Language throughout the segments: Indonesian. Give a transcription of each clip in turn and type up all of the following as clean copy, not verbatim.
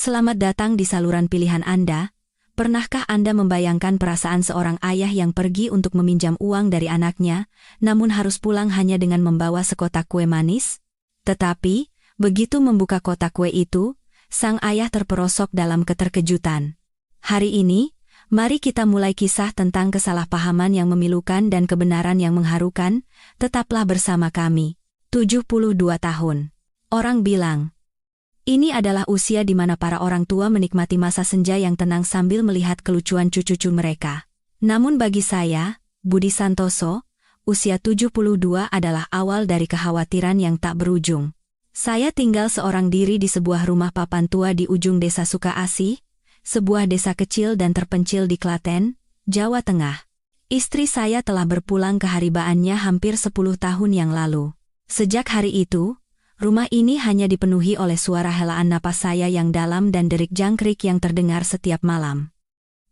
Selamat datang di saluran pilihan Anda. Pernahkah Anda membayangkan perasaan seorang ayah yang pergi untuk meminjam uang dari anaknya, namun harus pulang hanya dengan membawa sekotak kue manis? Tetapi, begitu membuka kotak kue itu, sang ayah terperosok dalam keterkejutan. Hari ini, mari kita mulai kisah tentang kesalahpahaman yang memilukan dan kebenaran yang mengharukan. Tetaplah bersama kami. 72 tahun. Orang bilang, ini adalah usia di mana para orang tua menikmati masa senja yang tenang sambil melihat kelucuan cucu-cucu mereka. Namun bagi saya, Budi Santoso, usia 72 adalah awal dari kekhawatiran yang tak berujung. Saya tinggal seorang diri di sebuah rumah papan tua di ujung desa Sukaasih, sebuah desa kecil dan terpencil di Klaten, Jawa Tengah. Istri saya telah berpulang ke haribaannya hampir 10 tahun yang lalu. Sejak hari itu, rumah ini hanya dipenuhi oleh suara helaan napas saya yang dalam dan derik jangkrik yang terdengar setiap malam.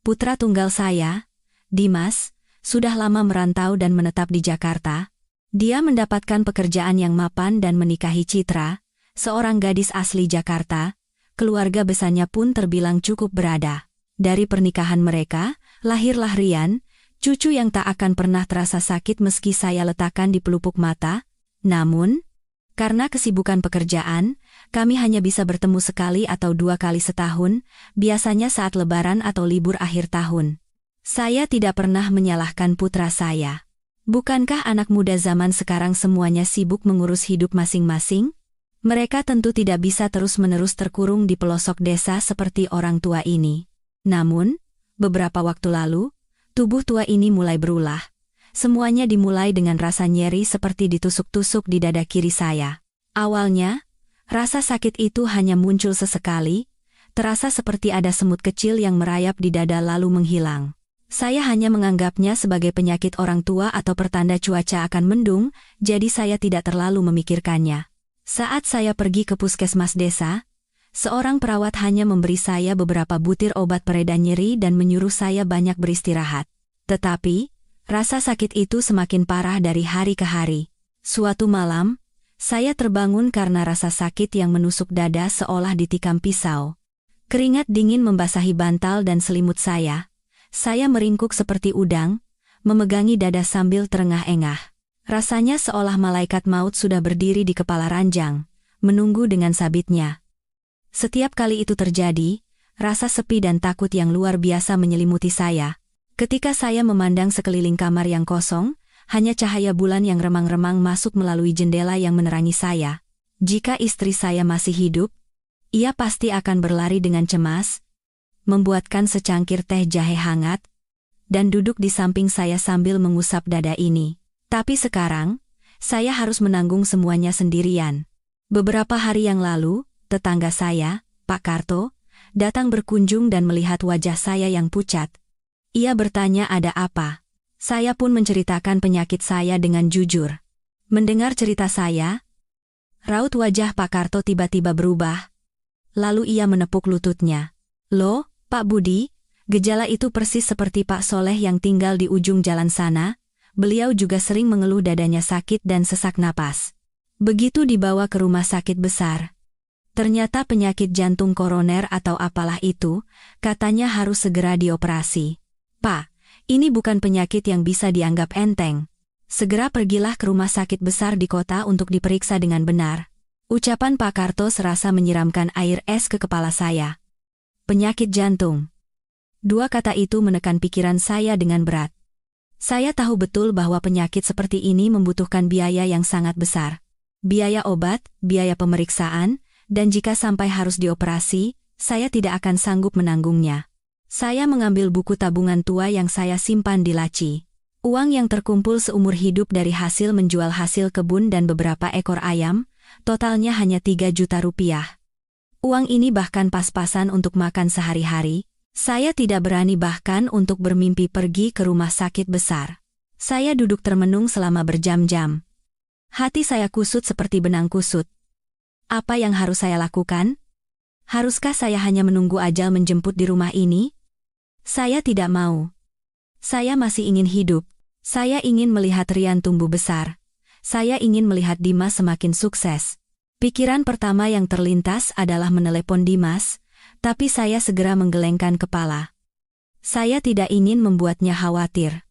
Putra tunggal saya, Dimas, sudah lama merantau dan menetap di Jakarta. Dia mendapatkan pekerjaan yang mapan dan menikahi Citra, seorang gadis asli Jakarta. Keluarga besarnya pun terbilang cukup berada. Dari pernikahan mereka, lahirlah Rian, cucu yang tak akan pernah terasa sakit meski saya letakkan di pelupuk mata. Namun, karena kesibukan pekerjaan, kami hanya bisa bertemu sekali atau 2 kali setahun, biasanya saat lebaran atau libur akhir tahun. Saya tidak pernah menyalahkan putra saya. Bukankah anak muda zaman sekarang semuanya sibuk mengurus hidup masing-masing? Mereka tentu tidak bisa terus-menerus terkurung di pelosok desa seperti orang tua ini. Namun, beberapa waktu lalu, tubuh tua ini mulai berulah. Semuanya dimulai dengan rasa nyeri seperti ditusuk-tusuk di dada kiri saya. Awalnya, rasa sakit itu hanya muncul sesekali, terasa seperti ada semut kecil yang merayap di dada lalu menghilang. Saya hanya menganggapnya sebagai penyakit orang tua atau pertanda cuaca akan mendung, jadi saya tidak terlalu memikirkannya. Saat saya pergi ke puskesmas desa, seorang perawat hanya memberi saya beberapa butir obat pereda nyeri dan menyuruh saya banyak beristirahat. Tetapi, rasa sakit itu semakin parah dari hari ke hari. Suatu malam, saya terbangun karena rasa sakit yang menusuk dada seolah ditikam pisau. Keringat dingin membasahi bantal dan selimut saya. Saya meringkuk seperti udang, memegangi dada sambil terengah-engah. Rasanya seolah malaikat maut sudah berdiri di kepala ranjang, menunggu dengan sabitnya. Setiap kali itu terjadi, rasa sepi dan takut yang luar biasa menyelimuti saya. Ketika saya memandang sekeliling kamar yang kosong, hanya cahaya bulan yang remang-remang masuk melalui jendela yang menerangi saya. Jika istri saya masih hidup, ia pasti akan berlari dengan cemas, membuatkan secangkir teh jahe hangat, dan duduk di samping saya sambil mengusap dada ini. Tapi sekarang, saya harus menanggung semuanya sendirian. Beberapa hari yang lalu, tetangga saya, Pak Karto, datang berkunjung dan melihat wajah saya yang pucat. Ia bertanya ada apa. Saya pun menceritakan penyakit saya dengan jujur. Mendengar cerita saya, raut wajah Pak Karto tiba-tiba berubah. Lalu ia menepuk lututnya. Loh, Pak Budi, gejala itu persis seperti Pak Soleh yang tinggal di ujung jalan sana. Beliau juga sering mengeluh dadanya sakit dan sesak napas. Begitu dibawa ke rumah sakit besar, ternyata penyakit jantung koroner atau apalah itu, katanya harus segera dioperasi. Pak, ini bukan penyakit yang bisa dianggap enteng. Segera pergilah ke rumah sakit besar di kota untuk diperiksa dengan benar. Ucapan Pak Karto serasa menyiramkan air es ke kepala saya. Penyakit jantung. 2 kata itu menekan pikiran saya dengan berat. Saya tahu betul bahwa penyakit seperti ini membutuhkan biaya yang sangat besar. Biaya obat, biaya pemeriksaan, dan jika sampai harus dioperasi, saya tidak akan sanggup menanggungnya. Saya mengambil buku tabungan tua yang saya simpan di laci. Uang yang terkumpul seumur hidup dari hasil menjual hasil kebun dan beberapa ekor ayam, totalnya hanya 3 juta rupiah. Uang ini bahkan pas-pasan untuk makan sehari-hari. Saya tidak berani bahkan untuk bermimpi pergi ke rumah sakit besar. Saya duduk termenung selama berjam-jam. Hati saya kusut seperti benang kusut. Apa yang harus saya lakukan? Haruskah saya hanya menunggu ajal menjemput di rumah ini? Saya tidak mau. Saya masih ingin hidup. Saya ingin melihat Rian tumbuh besar. Saya ingin melihat Dimas semakin sukses. Pikiran pertama yang terlintas adalah menelepon Dimas, Tapi saya segera menggelengkan kepala. Saya tidak ingin membuatnya khawatir.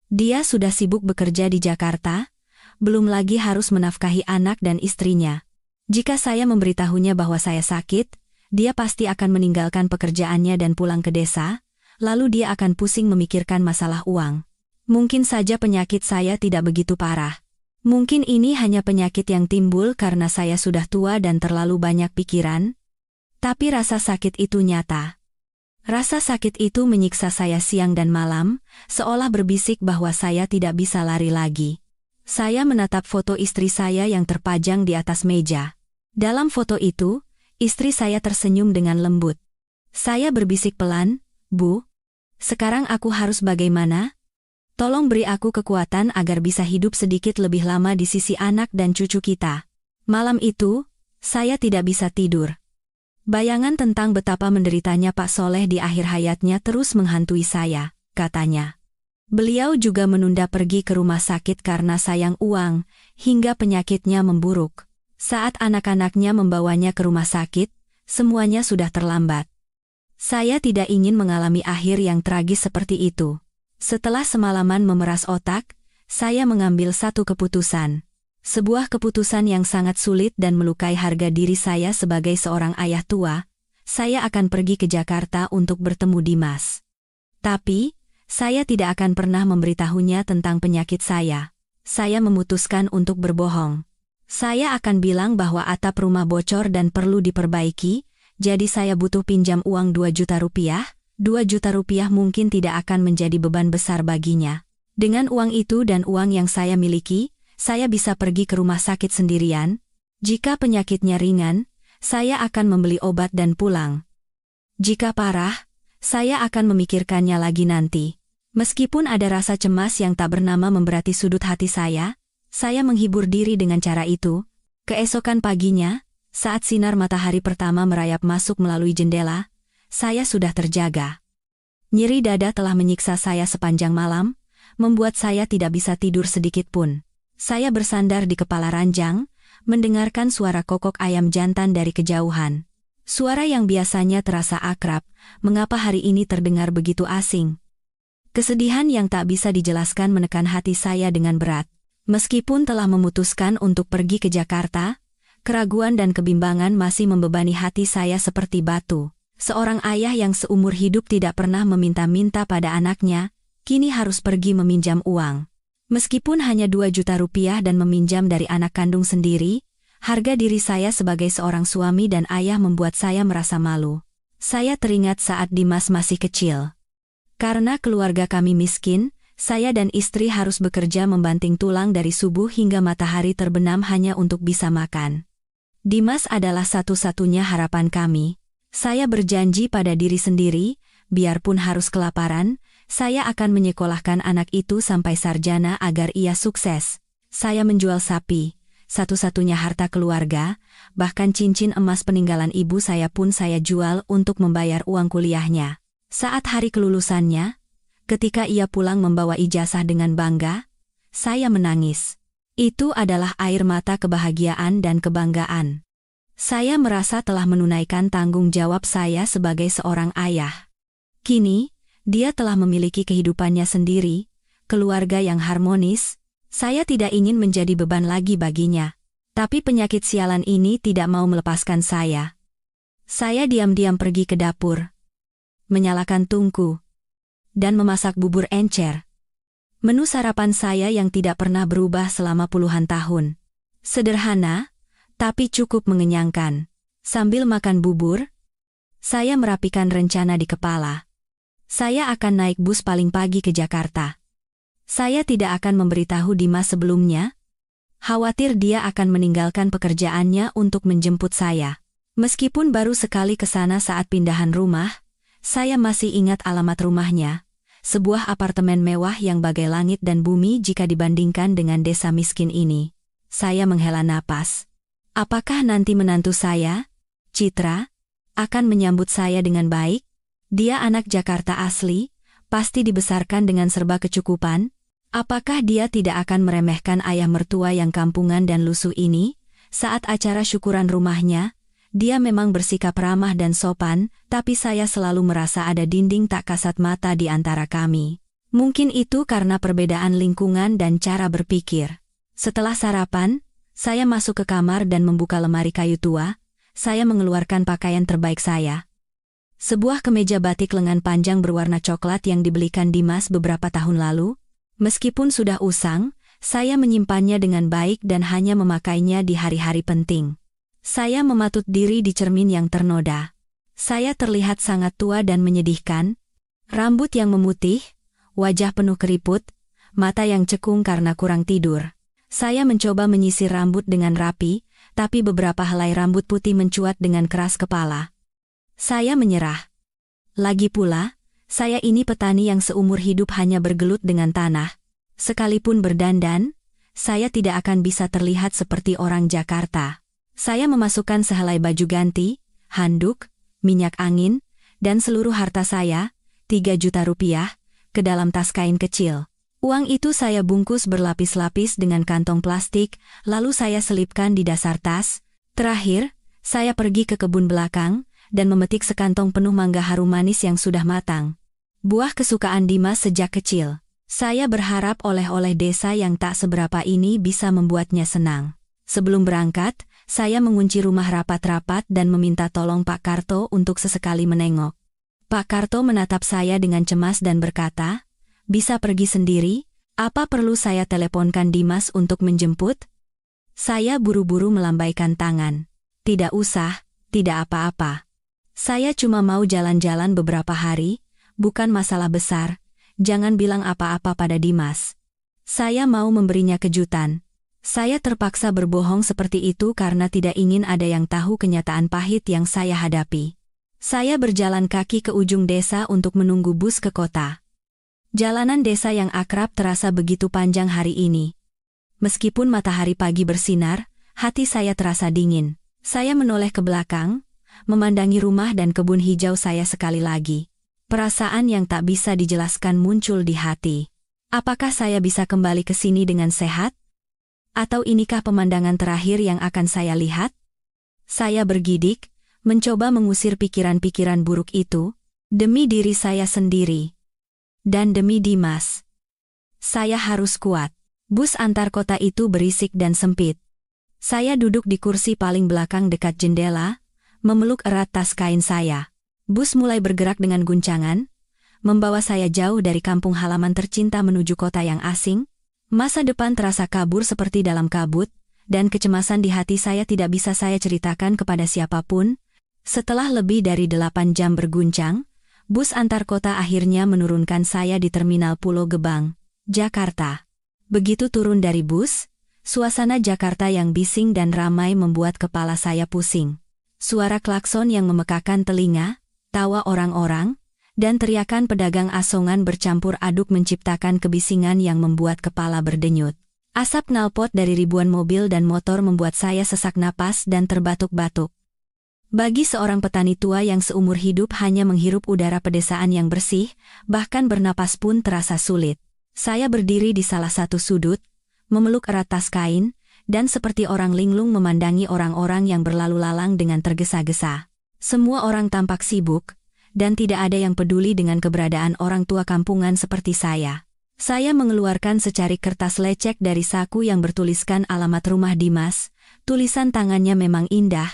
Dia sudah sibuk bekerja di Jakarta, belum lagi harus menafkahi anak dan istrinya. Jika saya memberitahunya bahwa saya sakit, dia pasti akan meninggalkan pekerjaannya dan pulang ke desa, lalu dia akan pusing memikirkan masalah uang. Mungkin saja penyakit saya tidak begitu parah. Mungkin ini hanya penyakit yang timbul karena saya sudah tua dan terlalu banyak pikiran. Tapi rasa sakit itu nyata. Rasa sakit itu menyiksa saya siang dan malam, seolah berbisik bahwa saya tidak bisa lari lagi. Saya menatap foto istri saya yang terpajang di atas meja. Dalam foto itu, istri saya tersenyum dengan lembut. Saya berbisik pelan, "Bu, sekarang aku harus bagaimana? Tolong beri aku kekuatan agar bisa hidup sedikit lebih lama di sisi anak dan cucu kita." Malam itu, saya tidak bisa tidur. Bayangan tentang betapa menderitanya Pak Soleh di akhir hayatnya terus menghantui saya, katanya. Beliau juga menunda pergi ke rumah sakit karena sayang uang, hingga penyakitnya memburuk. Saat anak-anaknya membawanya ke rumah sakit, semuanya sudah terlambat. Saya tidak ingin mengalami akhir yang tragis seperti itu. Setelah semalaman memeras otak, saya mengambil satu keputusan. Sebuah keputusan yang sangat sulit dan melukai harga diri saya sebagai seorang ayah tua. Saya akan pergi ke Jakarta untuk bertemu Dimas. Tapi, saya tidak akan pernah memberitahunya tentang penyakit saya. Saya memutuskan untuk berbohong. Saya akan bilang bahwa atap rumah bocor dan perlu diperbaiki, jadi saya butuh pinjam uang 2 juta rupiah. 2 juta rupiah mungkin tidak akan menjadi beban besar baginya. Dengan uang itu dan uang yang saya miliki, saya bisa pergi ke rumah sakit sendirian. Jika penyakitnya ringan, saya akan membeli obat dan pulang. Jika parah, saya akan memikirkannya lagi nanti. Meskipun ada rasa cemas yang tak bernama memberati sudut hati saya menghibur diri dengan cara itu. Keesokan paginya, saat sinar matahari pertama merayap masuk melalui jendela, saya sudah terjaga. Nyeri dada telah menyiksa saya sepanjang malam, membuat saya tidak bisa tidur sedikit pun. Saya bersandar di kepala ranjang, mendengarkan suara kokok ayam jantan dari kejauhan. Suara yang biasanya terasa akrab, mengapa hari ini terdengar begitu asing? Kesedihan yang tak bisa dijelaskan menekan hati saya dengan berat. Meskipun telah memutuskan untuk pergi ke Jakarta, keraguan dan kebimbangan masih membebani hati saya seperti batu. Seorang ayah yang seumur hidup tidak pernah meminta-minta pada anaknya, kini harus pergi meminjam uang. Meskipun hanya 2 juta rupiah dan meminjam dari anak kandung sendiri, harga diri saya sebagai seorang suami dan ayah membuat saya merasa malu. Saya teringat saat Dimas masih kecil. Karena keluarga kami miskin, saya dan istri harus bekerja membanting tulang dari subuh hingga matahari terbenam hanya untuk bisa makan. Dimas adalah satu-satunya harapan kami. Saya berjanji pada diri sendiri, biarpun harus kelaparan, saya akan menyekolahkan anak itu sampai sarjana agar ia sukses. Saya menjual sapi, satu-satunya harta keluarga, bahkan cincin emas peninggalan ibu saya pun saya jual untuk membayar uang kuliahnya. Saat hari kelulusannya, ketika ia pulang membawa ijazah dengan bangga, saya menangis. Itu adalah air mata kebahagiaan dan kebanggaan. Saya merasa telah menunaikan tanggung jawab saya sebagai seorang ayah. Kini, dia telah memiliki kehidupannya sendiri, keluarga yang harmonis. Saya tidak ingin menjadi beban lagi baginya. Tapi penyakit sialan ini tidak mau melepaskan saya. Saya diam-diam pergi ke dapur, menyalakan tungku, dan memasak bubur encer. Menu sarapan saya yang tidak pernah berubah selama puluhan tahun. Sederhana, tapi cukup mengenyangkan. Sambil makan bubur, saya merapikan rencana di kepala. Saya akan naik bus paling pagi ke Jakarta. Saya tidak akan memberitahu Dimas sebelumnya. Khawatir dia akan meninggalkan pekerjaannya untuk menjemput saya. Meskipun baru sekali ke sana saat pindahan rumah, saya masih ingat alamat rumahnya. Sebuah apartemen mewah yang bagai langit dan bumi jika dibandingkan dengan desa miskin ini. Saya menghela napas. Apakah nanti menantu saya, Citra, akan menyambut saya dengan baik? Dia anak Jakarta asli, pasti dibesarkan dengan serba kecukupan. Apakah dia tidak akan meremehkan ayah mertua yang kampungan dan lusuh ini? Saat acara syukuran rumahnya, Dia memang bersikap ramah dan sopan, tapi saya selalu merasa ada dinding tak kasat mata di antara kami. Mungkin itu karena perbedaan lingkungan dan cara berpikir. Setelah sarapan, saya masuk ke kamar dan membuka lemari kayu tua. Saya mengeluarkan pakaian terbaik saya. Sebuah kemeja batik lengan panjang berwarna coklat yang dibelikan Dimas beberapa tahun lalu. Meskipun sudah usang, saya menyimpannya dengan baik dan hanya memakainya di hari-hari penting. Saya mematut diri di cermin yang ternoda. Saya terlihat sangat tua dan menyedihkan. Rambut yang memutih, wajah penuh keriput, mata yang cekung karena kurang tidur. Saya mencoba menyisir rambut dengan rapi, tapi beberapa helai rambut putih mencuat dengan keras kepala. Saya menyerah. Lagi pula, saya ini petani yang seumur hidup hanya bergelut dengan tanah. Sekalipun berdandan, saya tidak akan bisa terlihat seperti orang Jakarta. Saya memasukkan sehelai baju ganti, handuk, minyak angin, dan seluruh harta saya, 3 juta rupiah, ke dalam tas kain kecil. Uang itu saya bungkus berlapis-lapis dengan kantong plastik, lalu saya selipkan di dasar tas. Terakhir, saya pergi ke kebun belakang, dan memetik sekantong penuh mangga harum manis yang sudah matang. Buah kesukaan Dimas sejak kecil. Saya berharap oleh-oleh desa yang tak seberapa ini bisa membuatnya senang. Sebelum berangkat, saya mengunci rumah rapat-rapat dan meminta tolong Pak Karto untuk sesekali menengok. Pak Karto menatap saya dengan cemas dan berkata, "Bisa pergi sendiri? Apa perlu saya teleponkan Dimas untuk menjemput?" Saya buru-buru melambaikan tangan. "Tidak usah, tidak apa-apa. Saya cuma mau jalan-jalan beberapa hari, bukan masalah besar. Jangan bilang apa-apa pada Dimas." Saya mau memberinya kejutan. Saya terpaksa berbohong seperti itu karena tidak ingin ada yang tahu kenyataan pahit yang saya hadapi. Saya berjalan kaki ke ujung desa untuk menunggu bus ke kota. Jalanan desa yang akrab terasa begitu panjang hari ini. Meskipun matahari pagi bersinar, hati saya terasa dingin. Saya menoleh ke belakang, memandangi rumah dan kebun hijau saya sekali lagi. Perasaan yang tak bisa dijelaskan muncul di hati. Apakah saya bisa kembali ke sini dengan sehat? Atau inikah pemandangan terakhir yang akan saya lihat? Saya bergidik, mencoba mengusir pikiran-pikiran buruk itu, demi diri saya sendiri. Dan demi Dimas. Saya harus kuat. Bus antar kota itu berisik dan sempit. Saya duduk di kursi paling belakang dekat jendela, memeluk erat tas kain saya. Bus mulai bergerak dengan guncangan, membawa saya jauh dari kampung halaman tercinta menuju kota yang asing. Masa depan terasa kabur seperti dalam kabut, dan kecemasan di hati saya tidak bisa saya ceritakan kepada siapapun. Setelah lebih dari 8 jam berguncang, bus antar kota akhirnya menurunkan saya di Terminal Pulau Gebang, Jakarta. Begitu turun dari bus, suasana Jakarta yang bising dan ramai membuat kepala saya pusing. Suara klakson yang memekakan telinga, tawa orang-orang, dan teriakan pedagang asongan bercampur aduk menciptakan kebisingan yang membuat kepala berdenyut. Asap knalpot dari ribuan mobil dan motor membuat saya sesak napas dan terbatuk-batuk. Bagi seorang petani tua yang seumur hidup hanya menghirup udara pedesaan yang bersih, bahkan bernapas pun terasa sulit. Saya berdiri di salah satu sudut, memeluk erat tas kain, dan seperti orang linglung memandangi orang-orang yang berlalu lalang dengan tergesa-gesa. Semua orang tampak sibuk, dan tidak ada yang peduli dengan keberadaan orang tua kampungan seperti saya. Saya mengeluarkan secarik kertas lecek dari saku yang bertuliskan alamat rumah Dimas. Tulisan tangannya memang indah,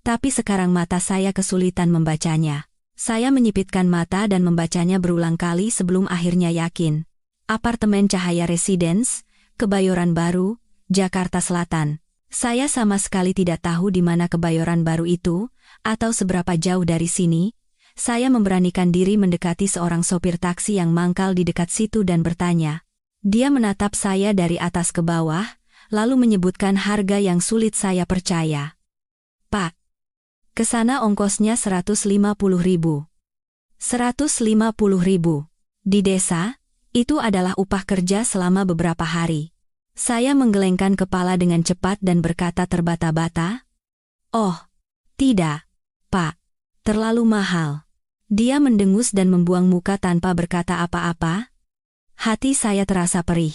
tapi sekarang mata saya kesulitan membacanya. Saya menyipitkan mata dan membacanya berulang kali sebelum akhirnya yakin. Apartemen Cahaya Residence, Kebayoran Baru, Jakarta Selatan. Saya sama sekali tidak tahu di mana Kebayoran Baru itu, atau seberapa jauh dari sini. Saya memberanikan diri mendekati seorang sopir taksi yang mangkal di dekat situ dan bertanya. Dia menatap saya dari atas ke bawah, lalu menyebutkan harga yang sulit saya percaya. "Pak, kesana ongkosnya 150.000. 150.000. Di desa, itu adalah upah kerja selama beberapa hari." Saya menggelengkan kepala dengan cepat dan berkata terbata-bata, "Oh, tidak, Pak. Terlalu mahal." Dia mendengus dan membuang muka tanpa berkata apa-apa. Hati saya terasa perih.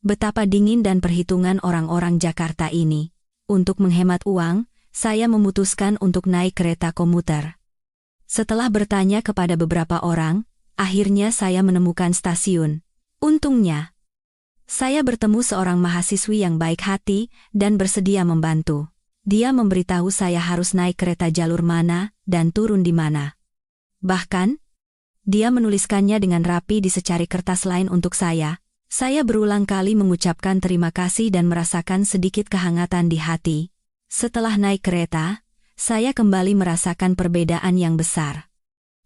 Betapa dingin dan perhitungan orang-orang Jakarta ini. Untuk menghemat uang, saya memutuskan untuk naik kereta komuter. Setelah bertanya kepada beberapa orang, akhirnya saya menemukan stasiun. Untungnya, saya bertemu seorang mahasiswi yang baik hati dan bersedia membantu. Dia memberitahu saya harus naik kereta jalur mana dan turun di mana. Bahkan, dia menuliskannya dengan rapi di secari kertas lain untuk saya. Saya berulang kali mengucapkan terima kasih dan merasakan sedikit kehangatan di hati. Setelah naik kereta, saya kembali merasakan perbedaan yang besar.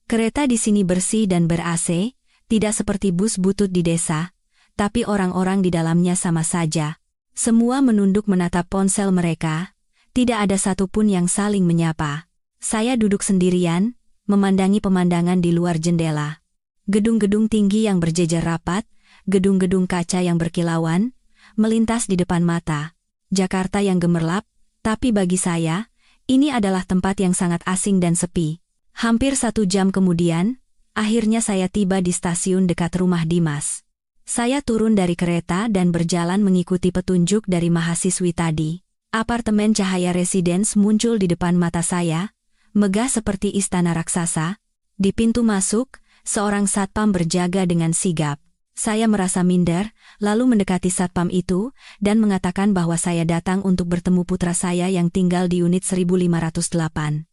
Kereta di sini bersih dan ber-AC, tidak seperti bus butut di desa, tapi orang-orang di dalamnya sama saja. Semua menunduk menatap ponsel mereka, tidak ada satupun yang saling menyapa. Saya duduk sendirian, memandangi pemandangan di luar jendela. Gedung-gedung tinggi yang berjejer rapat, gedung-gedung kaca yang berkilauan, melintas di depan mata. Jakarta yang gemerlap, tapi bagi saya, ini adalah tempat yang sangat asing dan sepi. Hampir 1 jam kemudian, akhirnya saya tiba di stasiun dekat rumah Dimas. Saya turun dari kereta dan berjalan mengikuti petunjuk dari mahasiswi tadi. Apartemen Cahaya Residence muncul di depan mata saya, megah seperti istana raksasa. Di pintu masuk, seorang satpam berjaga dengan sigap. Saya merasa minder, lalu mendekati satpam itu, dan mengatakan bahwa saya datang untuk bertemu putra saya yang tinggal di unit 1508.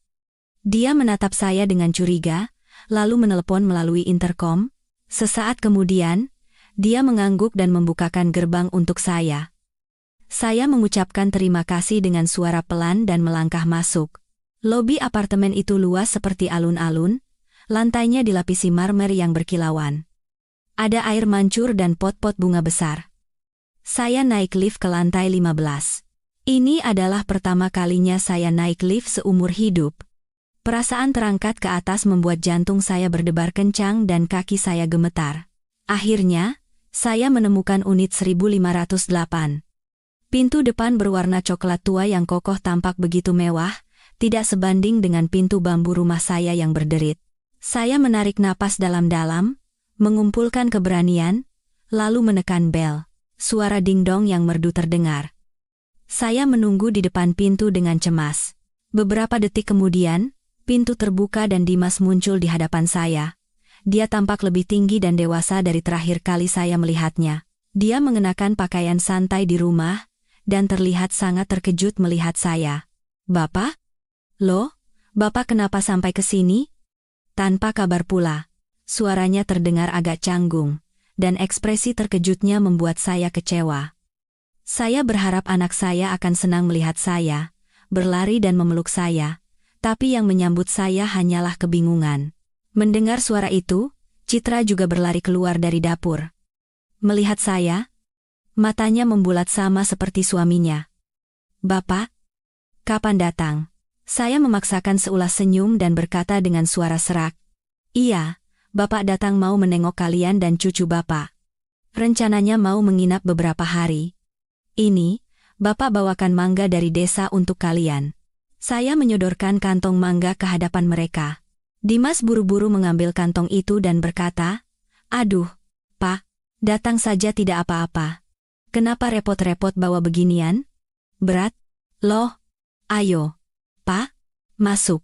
Dia menatap saya dengan curiga, lalu menelepon melalui interkom. Sesaat kemudian, dia mengangguk dan membukakan gerbang untuk saya. Saya mengucapkan terima kasih dengan suara pelan dan melangkah masuk. Lobi apartemen itu luas seperti alun-alun, lantainya dilapisi marmer yang berkilauan. Ada air mancur dan pot-pot bunga besar. Saya naik lift ke lantai 15. Ini adalah pertama kalinya saya naik lift seumur hidup. Perasaan terangkat ke atas membuat jantung saya berdebar kencang dan kaki saya gemetar. Akhirnya, saya menemukan unit 1508. Pintu depan berwarna coklat tua yang kokoh tampak begitu mewah, tidak sebanding dengan pintu bambu rumah saya yang berderit. Saya menarik napas dalam-dalam, mengumpulkan keberanian, lalu menekan bel. Suara dingdong yang merdu terdengar. Saya menunggu di depan pintu dengan cemas. Beberapa detik kemudian, pintu terbuka dan Dimas muncul di hadapan saya. Dia tampak lebih tinggi dan dewasa dari terakhir kali saya melihatnya. Dia mengenakan pakaian santai di rumah, dan terlihat sangat terkejut melihat saya. "Bapak? Loh, Bapak kenapa sampai ke sini?" Tanpa kabar pula. Suaranya terdengar agak canggung, dan ekspresi terkejutnya membuat saya kecewa. Saya berharap anak saya akan senang melihat saya, berlari dan memeluk saya, tapi yang menyambut saya hanyalah kebingungan. Mendengar suara itu, Citra juga berlari keluar dari dapur. Melihat saya, matanya membulat sama seperti suaminya. "Bapak, kapan datang?" Saya memaksakan seulas senyum dan berkata dengan suara serak. "Iya, Bapak datang mau menengok kalian dan cucu Bapak. Rencananya mau menginap beberapa hari. Ini, Bapak bawakan mangga dari desa untuk kalian." Saya menyodorkan kantong mangga ke hadapan mereka. Dimas buru-buru mengambil kantong itu dan berkata, "Aduh, Pak, datang saja tidak apa-apa. Kenapa repot-repot bawa beginian? Berat? Loh, ayo, Pak, masuk."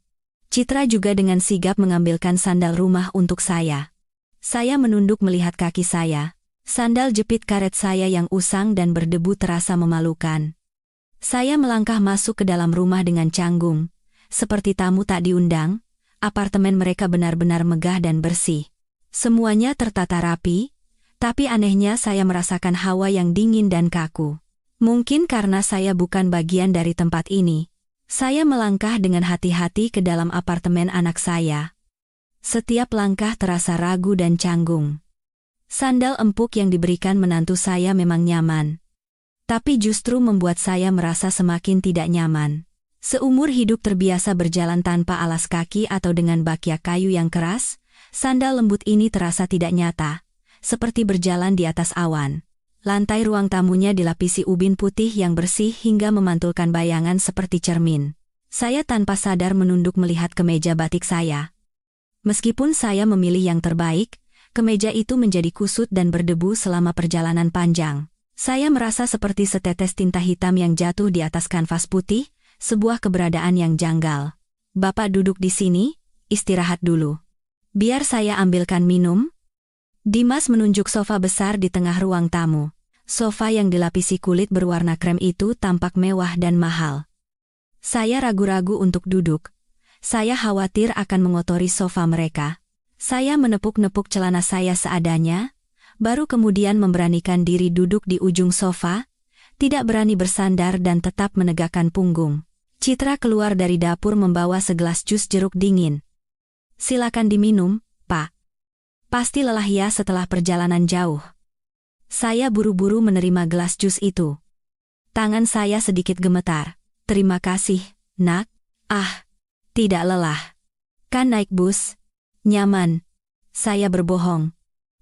Citra juga dengan sigap mengambilkan sandal rumah untuk saya. Saya menunduk melihat kaki saya. Sandal jepit karet saya yang usang dan berdebu terasa memalukan. Saya melangkah masuk ke dalam rumah dengan canggung. Seperti tamu tak diundang, apartemen mereka benar-benar megah dan bersih. Semuanya tertata rapi, tapi anehnya saya merasakan hawa yang dingin dan kaku. Mungkin karena saya bukan bagian dari tempat ini. Saya melangkah dengan hati-hati ke dalam apartemen anak saya. Setiap langkah terasa ragu dan canggung. Sandal empuk yang diberikan menantu saya memang nyaman, tapi justru membuat saya merasa semakin tidak nyaman. Seumur hidup terbiasa berjalan tanpa alas kaki atau dengan bakyak kayu yang keras, sandal lembut ini terasa tidak nyata, seperti berjalan di atas awan. Lantai ruang tamunya dilapisi ubin putih yang bersih hingga memantulkan bayangan seperti cermin. Saya tanpa sadar menunduk melihat kemeja batik saya. Meskipun saya memilih yang terbaik, kemeja itu menjadi kusut dan berdebu selama perjalanan panjang. Saya merasa seperti setetes tinta hitam yang jatuh di atas kanvas putih, sebuah keberadaan yang janggal. Bapak duduk di sini, istirahat dulu. Biar saya ambilkan minum. Dimas menunjuk sofa besar di tengah ruang tamu. Sofa yang dilapisi kulit berwarna krem itu tampak mewah dan mahal. Saya ragu-ragu untuk duduk. Saya khawatir akan mengotori sofa mereka. Saya menepuk-nepuk celana saya seadanya, baru kemudian memberanikan diri duduk di ujung sofa, tidak berani bersandar dan tetap menegakkan punggung. Citra keluar dari dapur membawa segelas jus jeruk dingin. Silakan diminum, Pak. Pasti lelah ya setelah perjalanan jauh. Saya buru-buru menerima gelas jus itu. Tangan saya sedikit gemetar. Terima kasih, Nak. Ah, tidak lelah. Kan naik bus? Nyaman. Saya berbohong.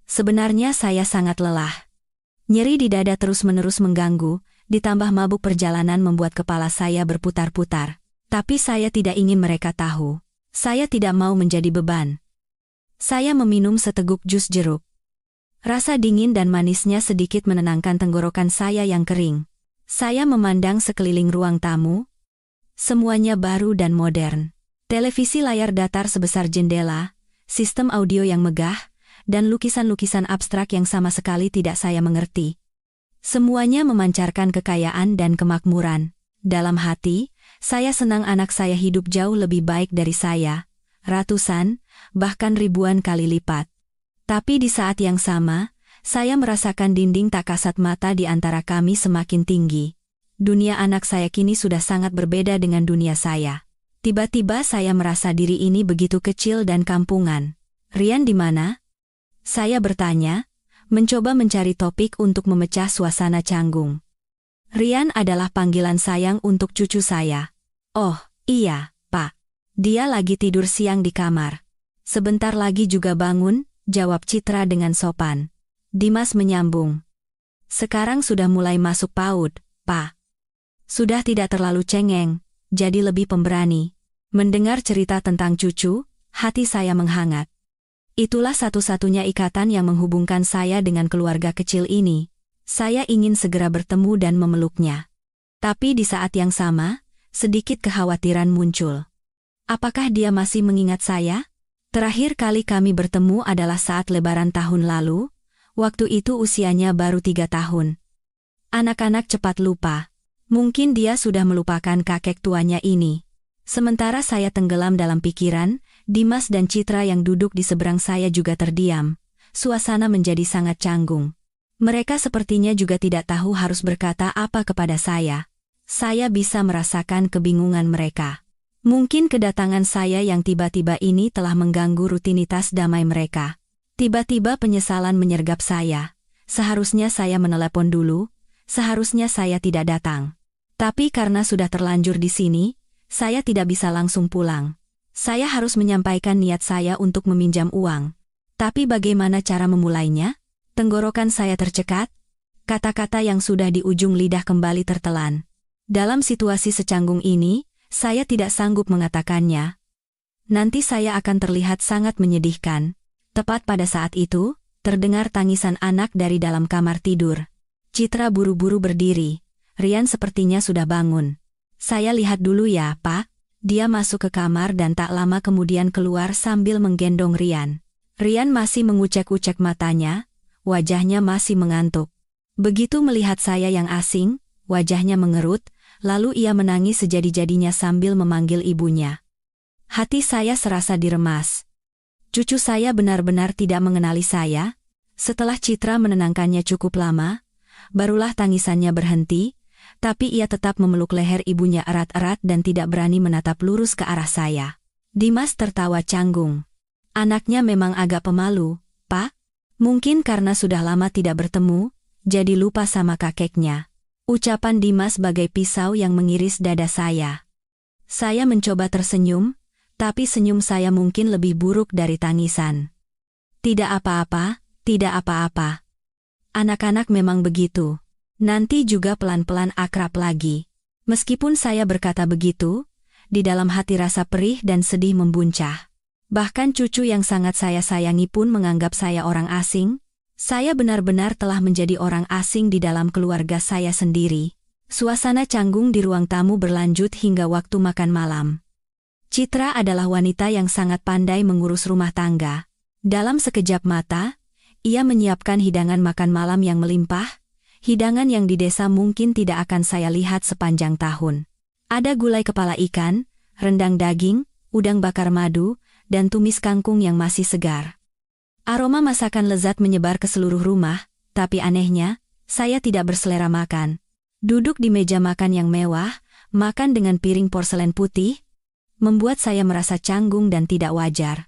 Sebenarnya saya sangat lelah. Nyeri di dada terus-menerus mengganggu, ditambah mabuk perjalanan membuat kepala saya berputar-putar. Tapi saya tidak ingin mereka tahu. Saya tidak mau menjadi beban. Saya meminum seteguk jus jeruk. Rasa dingin dan manisnya sedikit menenangkan tenggorokan saya yang kering. Saya memandang sekeliling ruang tamu. Semuanya baru dan modern. Televisi layar datar sebesar jendela, sistem audio yang megah, dan lukisan-lukisan abstrak yang sama sekali tidak saya mengerti. Semuanya memancarkan kekayaan dan kemakmuran. Dalam hati, saya senang anak saya hidup jauh lebih baik dari saya, ratusan, bahkan ribuan kali lipat. Tapi di saat yang sama, saya merasakan dinding tak kasat mata di antara kami semakin tinggi. Dunia anak saya kini sudah sangat berbeda dengan dunia saya. Tiba-tiba saya merasa diri ini begitu kecil dan kampungan. Rian di mana? Saya bertanya, mencoba mencari topik untuk memecah suasana canggung. Rian adalah panggilan sayang untuk cucu saya. Oh, iya, Pak. Dia lagi tidur siang di kamar. Sebentar lagi juga bangun, jawab Citra dengan sopan. Dimas menyambung. Sekarang sudah mulai masuk PAUD, Pak. Sudah tidak terlalu cengeng, jadi lebih pemberani. Mendengar cerita tentang cucu, hati saya menghangat. Itulah satu-satunya ikatan yang menghubungkan saya dengan keluarga kecil ini. Saya ingin segera bertemu dan memeluknya. Tapi di saat yang sama, sedikit kekhawatiran muncul. Apakah dia masih mengingat saya? Terakhir kali kami bertemu adalah saat Lebaran tahun lalu. Waktu itu usianya baru 3 tahun. Anak-anak cepat lupa. Mungkin dia sudah melupakan kakek tuanya ini. Sementara saya tenggelam dalam pikiran, Dimas dan Citra yang duduk di seberang saya juga terdiam. Suasana menjadi sangat canggung. Mereka sepertinya juga tidak tahu harus berkata apa kepada saya. Saya bisa merasakan kebingungan mereka. Mungkin kedatangan saya yang tiba-tiba ini telah mengganggu rutinitas damai mereka. Tiba-tiba penyesalan menyergap saya. Seharusnya saya menelepon dulu, seharusnya saya tidak datang. Tapi karena sudah terlanjur di sini, saya tidak bisa langsung pulang. Saya harus menyampaikan niat saya untuk meminjam uang. Tapi bagaimana cara memulainya? Tenggorokan saya tercekat. Kata-kata yang sudah di ujung lidah kembali tertelan. Dalam situasi secanggung ini, saya tidak sanggup mengatakannya. Nanti saya akan terlihat sangat menyedihkan. Tepat pada saat itu, terdengar tangisan anak dari dalam kamar tidur. Citra buru-buru berdiri. Rian sepertinya sudah bangun. Saya lihat dulu ya, Pak. Dia masuk ke kamar dan tak lama kemudian keluar sambil menggendong Rian. Rian masih mengucek-ucek matanya, wajahnya masih mengantuk. Begitu melihat saya yang asing, wajahnya mengerut, lalu ia menangis sejadi-jadinya sambil memanggil ibunya. Hati saya serasa diremas. Cucu saya benar-benar tidak mengenali saya. Setelah Citra menenangkannya cukup lama, barulah tangisannya berhenti, tapi ia tetap memeluk leher ibunya erat-erat dan tidak berani menatap lurus ke arah saya. Dimas tertawa canggung. Anaknya memang agak pemalu, Pak. Mungkin karena sudah lama tidak bertemu, jadi lupa sama kakeknya. Ucapan Dimas bagai pisau yang mengiris dada saya. Saya mencoba tersenyum, tapi senyum saya mungkin lebih buruk dari tangisan. Tidak apa-apa, tidak apa-apa. Anak-anak memang begitu. Nanti juga pelan-pelan akrab lagi. Meskipun saya berkata begitu, di dalam hati rasa perih dan sedih membuncah. Bahkan cucu yang sangat saya sayangi pun menganggap saya orang asing. Saya benar-benar telah menjadi orang asing di dalam keluarga saya sendiri. Suasana canggung di ruang tamu berlanjut hingga waktu makan malam. Citra adalah wanita yang sangat pandai mengurus rumah tangga. Dalam sekejap mata, ia menyiapkan hidangan makan malam yang melimpah, hidangan yang di desa mungkin tidak akan saya lihat sepanjang tahun. Ada gulai kepala ikan, rendang daging, udang bakar madu, dan tumis kangkung yang masih segar. Aroma masakan lezat menyebar ke seluruh rumah, tapi anehnya, saya tidak berselera makan. Duduk di meja makan yang mewah, makan dengan piring porselen putih, membuat saya merasa canggung dan tidak wajar.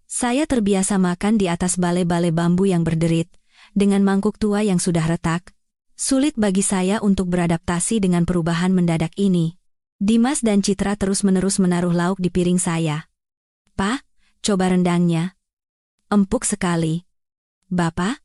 Saya terbiasa makan di atas bale-bale bambu yang berderit, dengan mangkuk tua yang sudah retak. Sulit bagi saya untuk beradaptasi dengan perubahan mendadak ini. Dimas dan Citra terus-menerus menaruh lauk di piring saya. "Pak, coba rendangnya. Empuk sekali." "Bapak?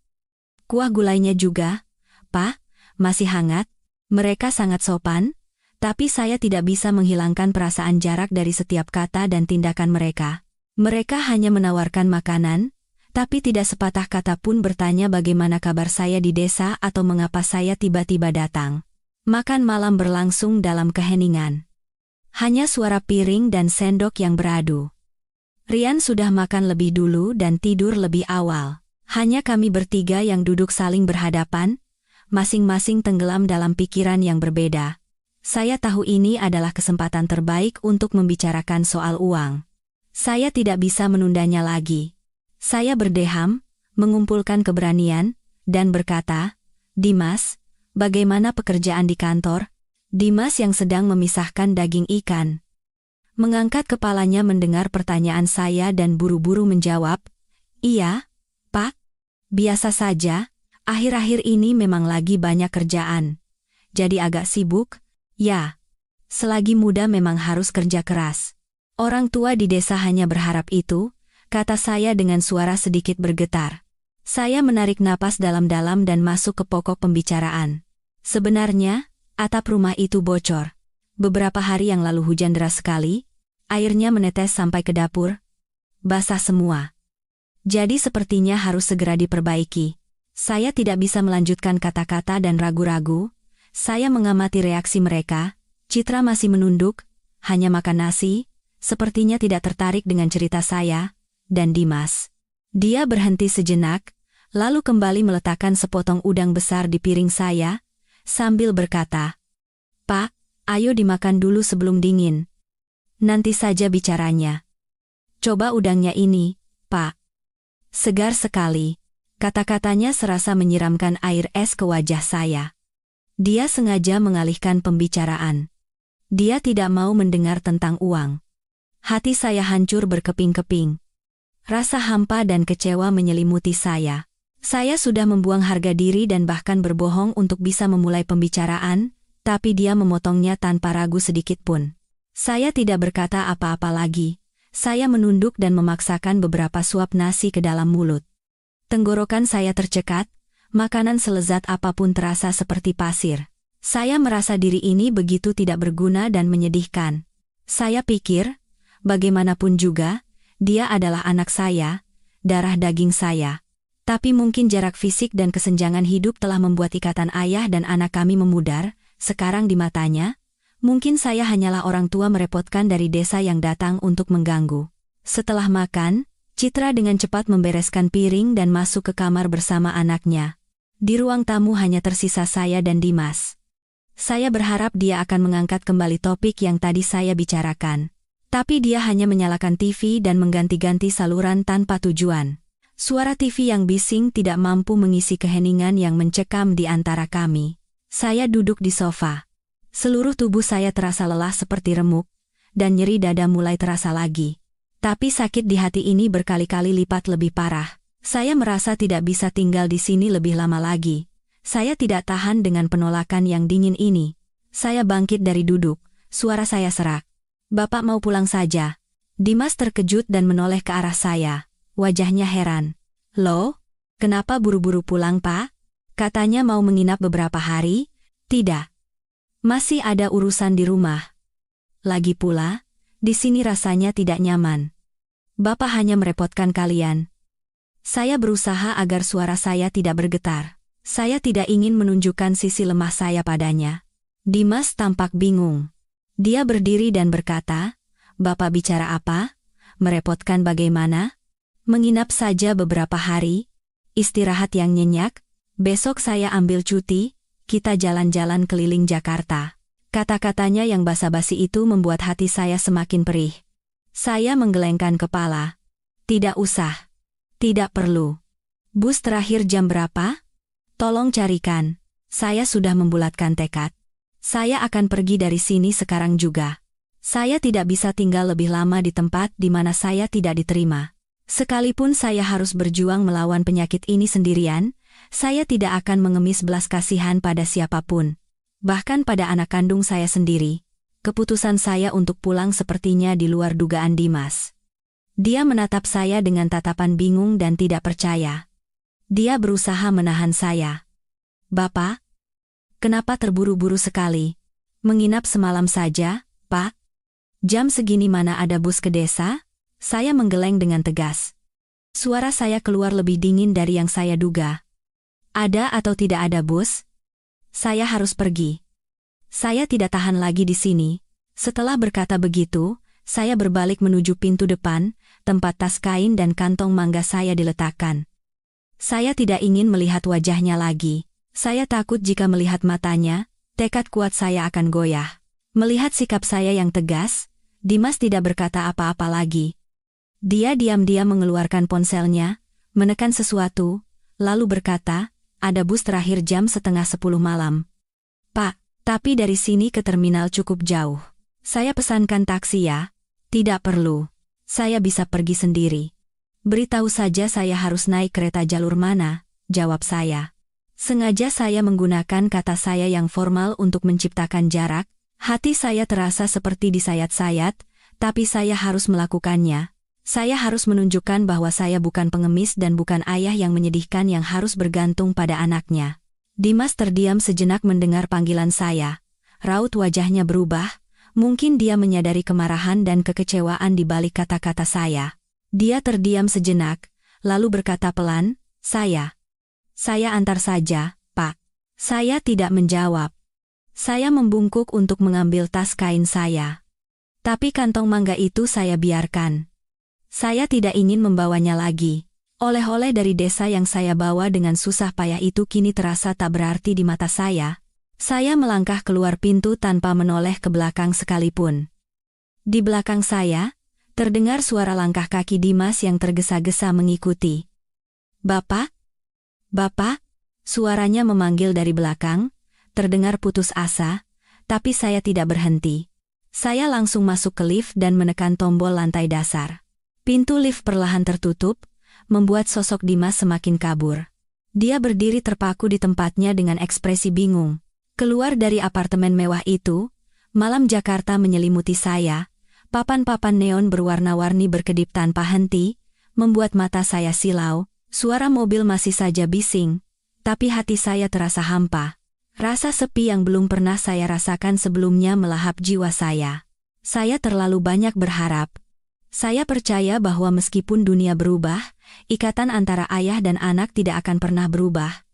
Kuah gulainya juga." "Pak, masih hangat." Mereka sangat sopan, tapi saya tidak bisa menghilangkan perasaan jarak dari setiap kata dan tindakan mereka. Mereka hanya menawarkan makanan, tapi tidak sepatah kata pun bertanya bagaimana kabar saya di desa atau mengapa saya tiba-tiba datang. Makan malam berlangsung dalam keheningan. Hanya suara piring dan sendok yang beradu. Rian sudah makan lebih dulu dan tidur lebih awal. Hanya kami bertiga yang duduk saling berhadapan, masing-masing tenggelam dalam pikiran yang berbeda. Saya tahu ini adalah kesempatan terbaik untuk membicarakan soal uang. Saya tidak bisa menundanya lagi. Saya berdeham, mengumpulkan keberanian, dan berkata, "Dimas, bagaimana pekerjaan di kantor?" Dimas yang sedang memisahkan daging ikan mengangkat kepalanya mendengar pertanyaan saya dan buru-buru menjawab, "Iya, Pak, biasa saja. Akhir-akhir ini memang lagi banyak kerjaan. Jadi agak sibuk, ya. Selagi muda memang harus kerja keras. Orang tua di desa hanya berharap itu," kata saya dengan suara sedikit bergetar. Saya menarik napas dalam-dalam dan masuk ke pokok pembicaraan. Sebenarnya, atap rumah itu bocor. Beberapa hari yang lalu hujan deras sekali, airnya menetes sampai ke dapur. Basah semua. Jadi sepertinya harus segera diperbaiki. Saya tidak bisa melanjutkan kata-kata dan ragu-ragu. Saya mengamati reaksi mereka. Citra masih menunduk, hanya makan nasi, sepertinya tidak tertarik dengan cerita saya, dan Dimas. Dia berhenti sejenak, lalu kembali meletakkan sepotong udang besar di piring saya, sambil berkata, "Pak, ayo dimakan dulu sebelum dingin. Nanti saja bicaranya. Coba udangnya ini, Pak. Segar sekali." Kata-katanya serasa menyiramkan air es ke wajah saya. Dia sengaja mengalihkan pembicaraan. Dia tidak mau mendengar tentang uang. Hati saya hancur berkeping-keping. Rasa hampa dan kecewa menyelimuti saya. Saya sudah membuang harga diri dan bahkan berbohong untuk bisa memulai pembicaraan, tapi dia memotongnya tanpa ragu sedikit pun. Saya tidak berkata apa-apa lagi. Saya menunduk dan memaksakan beberapa suap nasi ke dalam mulut. Tenggorokan saya tercekat, makanan selezat apapun terasa seperti pasir. Saya merasa diri ini begitu tidak berguna dan menyedihkan. Saya pikir, bagaimanapun juga, dia adalah anak saya, darah daging saya. Tapi mungkin jarak fisik dan kesenjangan hidup telah membuat ikatan ayah dan anak kami memudar. Sekarang di matanya, mungkin saya hanyalah orang tua merepotkan dari desa yang datang untuk mengganggu. Setelah makan, Citra dengan cepat membereskan piring dan masuk ke kamar bersama anaknya. Di ruang tamu hanya tersisa saya dan Dimas. Saya berharap dia akan mengangkat kembali topik yang tadi saya bicarakan. Tapi dia hanya menyalakan TV dan mengganti-ganti saluran tanpa tujuan. Suara TV yang bising tidak mampu mengisi keheningan yang mencekam di antara kami. Saya duduk di sofa. Seluruh tubuh saya terasa lelah seperti remuk, dan nyeri dada mulai terasa lagi. Tapi sakit di hati ini berkali-kali lipat lebih parah. Saya merasa tidak bisa tinggal di sini lebih lama lagi. Saya tidak tahan dengan penolakan yang dingin ini. Saya bangkit dari duduk, suara saya serak. "Bapak mau pulang saja?" Dimas terkejut dan menoleh ke arah saya. Wajahnya heran. "Loh, kenapa buru-buru pulang, Pak? Katanya mau menginap beberapa hari?" "Tidak. Masih ada urusan di rumah. Lagi pula, di sini rasanya tidak nyaman. Bapak hanya merepotkan kalian." Saya berusaha agar suara saya tidak bergetar. Saya tidak ingin menunjukkan sisi lemah saya padanya. Dimas tampak bingung. Dia berdiri dan berkata, "Bapak bicara apa? Merepotkan bagaimana? Menginap saja beberapa hari, istirahat yang nyenyak, besok saya ambil cuti, kita jalan-jalan keliling Jakarta." Kata-katanya yang basa-basi itu membuat hati saya semakin perih. Saya menggelengkan kepala. "Tidak usah. Tidak perlu. Bus terakhir jam berapa? Tolong carikan. Saya sudah membulatkan tekad. Saya akan pergi dari sini sekarang juga. Saya tidak bisa tinggal lebih lama di tempat di mana saya tidak diterima. Sekalipun saya harus berjuang melawan penyakit ini sendirian, saya tidak akan mengemis belas kasihan pada siapapun. Bahkan pada anak kandung saya sendiri. Keputusan saya untuk pulang sepertinya di luar dugaan Dimas." Dia menatap saya dengan tatapan bingung dan tidak percaya. Dia berusaha menahan saya. "Bapak, kenapa terburu-buru sekali? Menginap semalam saja, Pak? Jam segini mana ada bus ke desa?" Saya menggeleng dengan tegas. Suara saya keluar lebih dingin dari yang saya duga. "Ada atau tidak ada bus? Saya harus pergi. Saya tidak tahan lagi di sini." Setelah berkata begitu, saya berbalik menuju pintu depan, tempat tas kain dan kantong mangga saya diletakkan. Saya tidak ingin melihat wajahnya lagi. Saya takut jika melihat matanya, tekad kuat saya akan goyah. Melihat sikap saya yang tegas, Dimas tidak berkata apa-apa lagi. Dia diam-diam mengeluarkan ponselnya, menekan sesuatu, lalu berkata, "Ada bus terakhir jam 9:30 malam. Pak, tapi dari sini ke terminal cukup jauh. Saya pesankan taksi ya." "Tidak perlu. Saya bisa pergi sendiri." "Beritahu saja saya harus naik kereta jalur mana," jawab saya. Sengaja saya menggunakan kata saya yang formal untuk menciptakan jarak. Hati saya terasa seperti disayat-sayat, tapi saya harus melakukannya. Saya harus menunjukkan bahwa saya bukan pengemis dan bukan ayah yang menyedihkan yang harus bergantung pada anaknya. Dimas terdiam sejenak mendengar panggilan saya. Raut wajahnya berubah, mungkin dia menyadari kemarahan dan kekecewaan di balik kata-kata saya. Dia terdiam sejenak, lalu berkata pelan, Saya antar saja, Pak." Saya tidak menjawab. Saya membungkuk untuk mengambil tas kain saya. Tapi kantong mangga itu saya biarkan. Saya tidak ingin membawanya lagi. Oleh-oleh dari desa yang saya bawa dengan susah payah itu kini terasa tak berarti di mata saya. Saya melangkah keluar pintu tanpa menoleh ke belakang sekalipun. Di belakang saya, terdengar suara langkah kaki Dimas yang tergesa-gesa mengikuti. "Bapak? Bapak?" Suaranya memanggil dari belakang, terdengar putus asa, tapi saya tidak berhenti. Saya langsung masuk ke lift dan menekan tombol lantai dasar. Pintu lift perlahan tertutup, membuat sosok Dimas semakin kabur. Dia berdiri terpaku di tempatnya dengan ekspresi bingung. Keluar dari apartemen mewah itu, malam Jakarta menyelimuti saya, papan-papan neon berwarna-warni berkedip tanpa henti, membuat mata saya silau, suara mobil masih saja bising, tapi hati saya terasa hampa. Rasa sepi yang belum pernah saya rasakan sebelumnya melahap jiwa saya. Saya terlalu banyak berharap. Saya percaya bahwa meskipun dunia berubah, ikatan antara ayah dan anak tidak akan pernah berubah.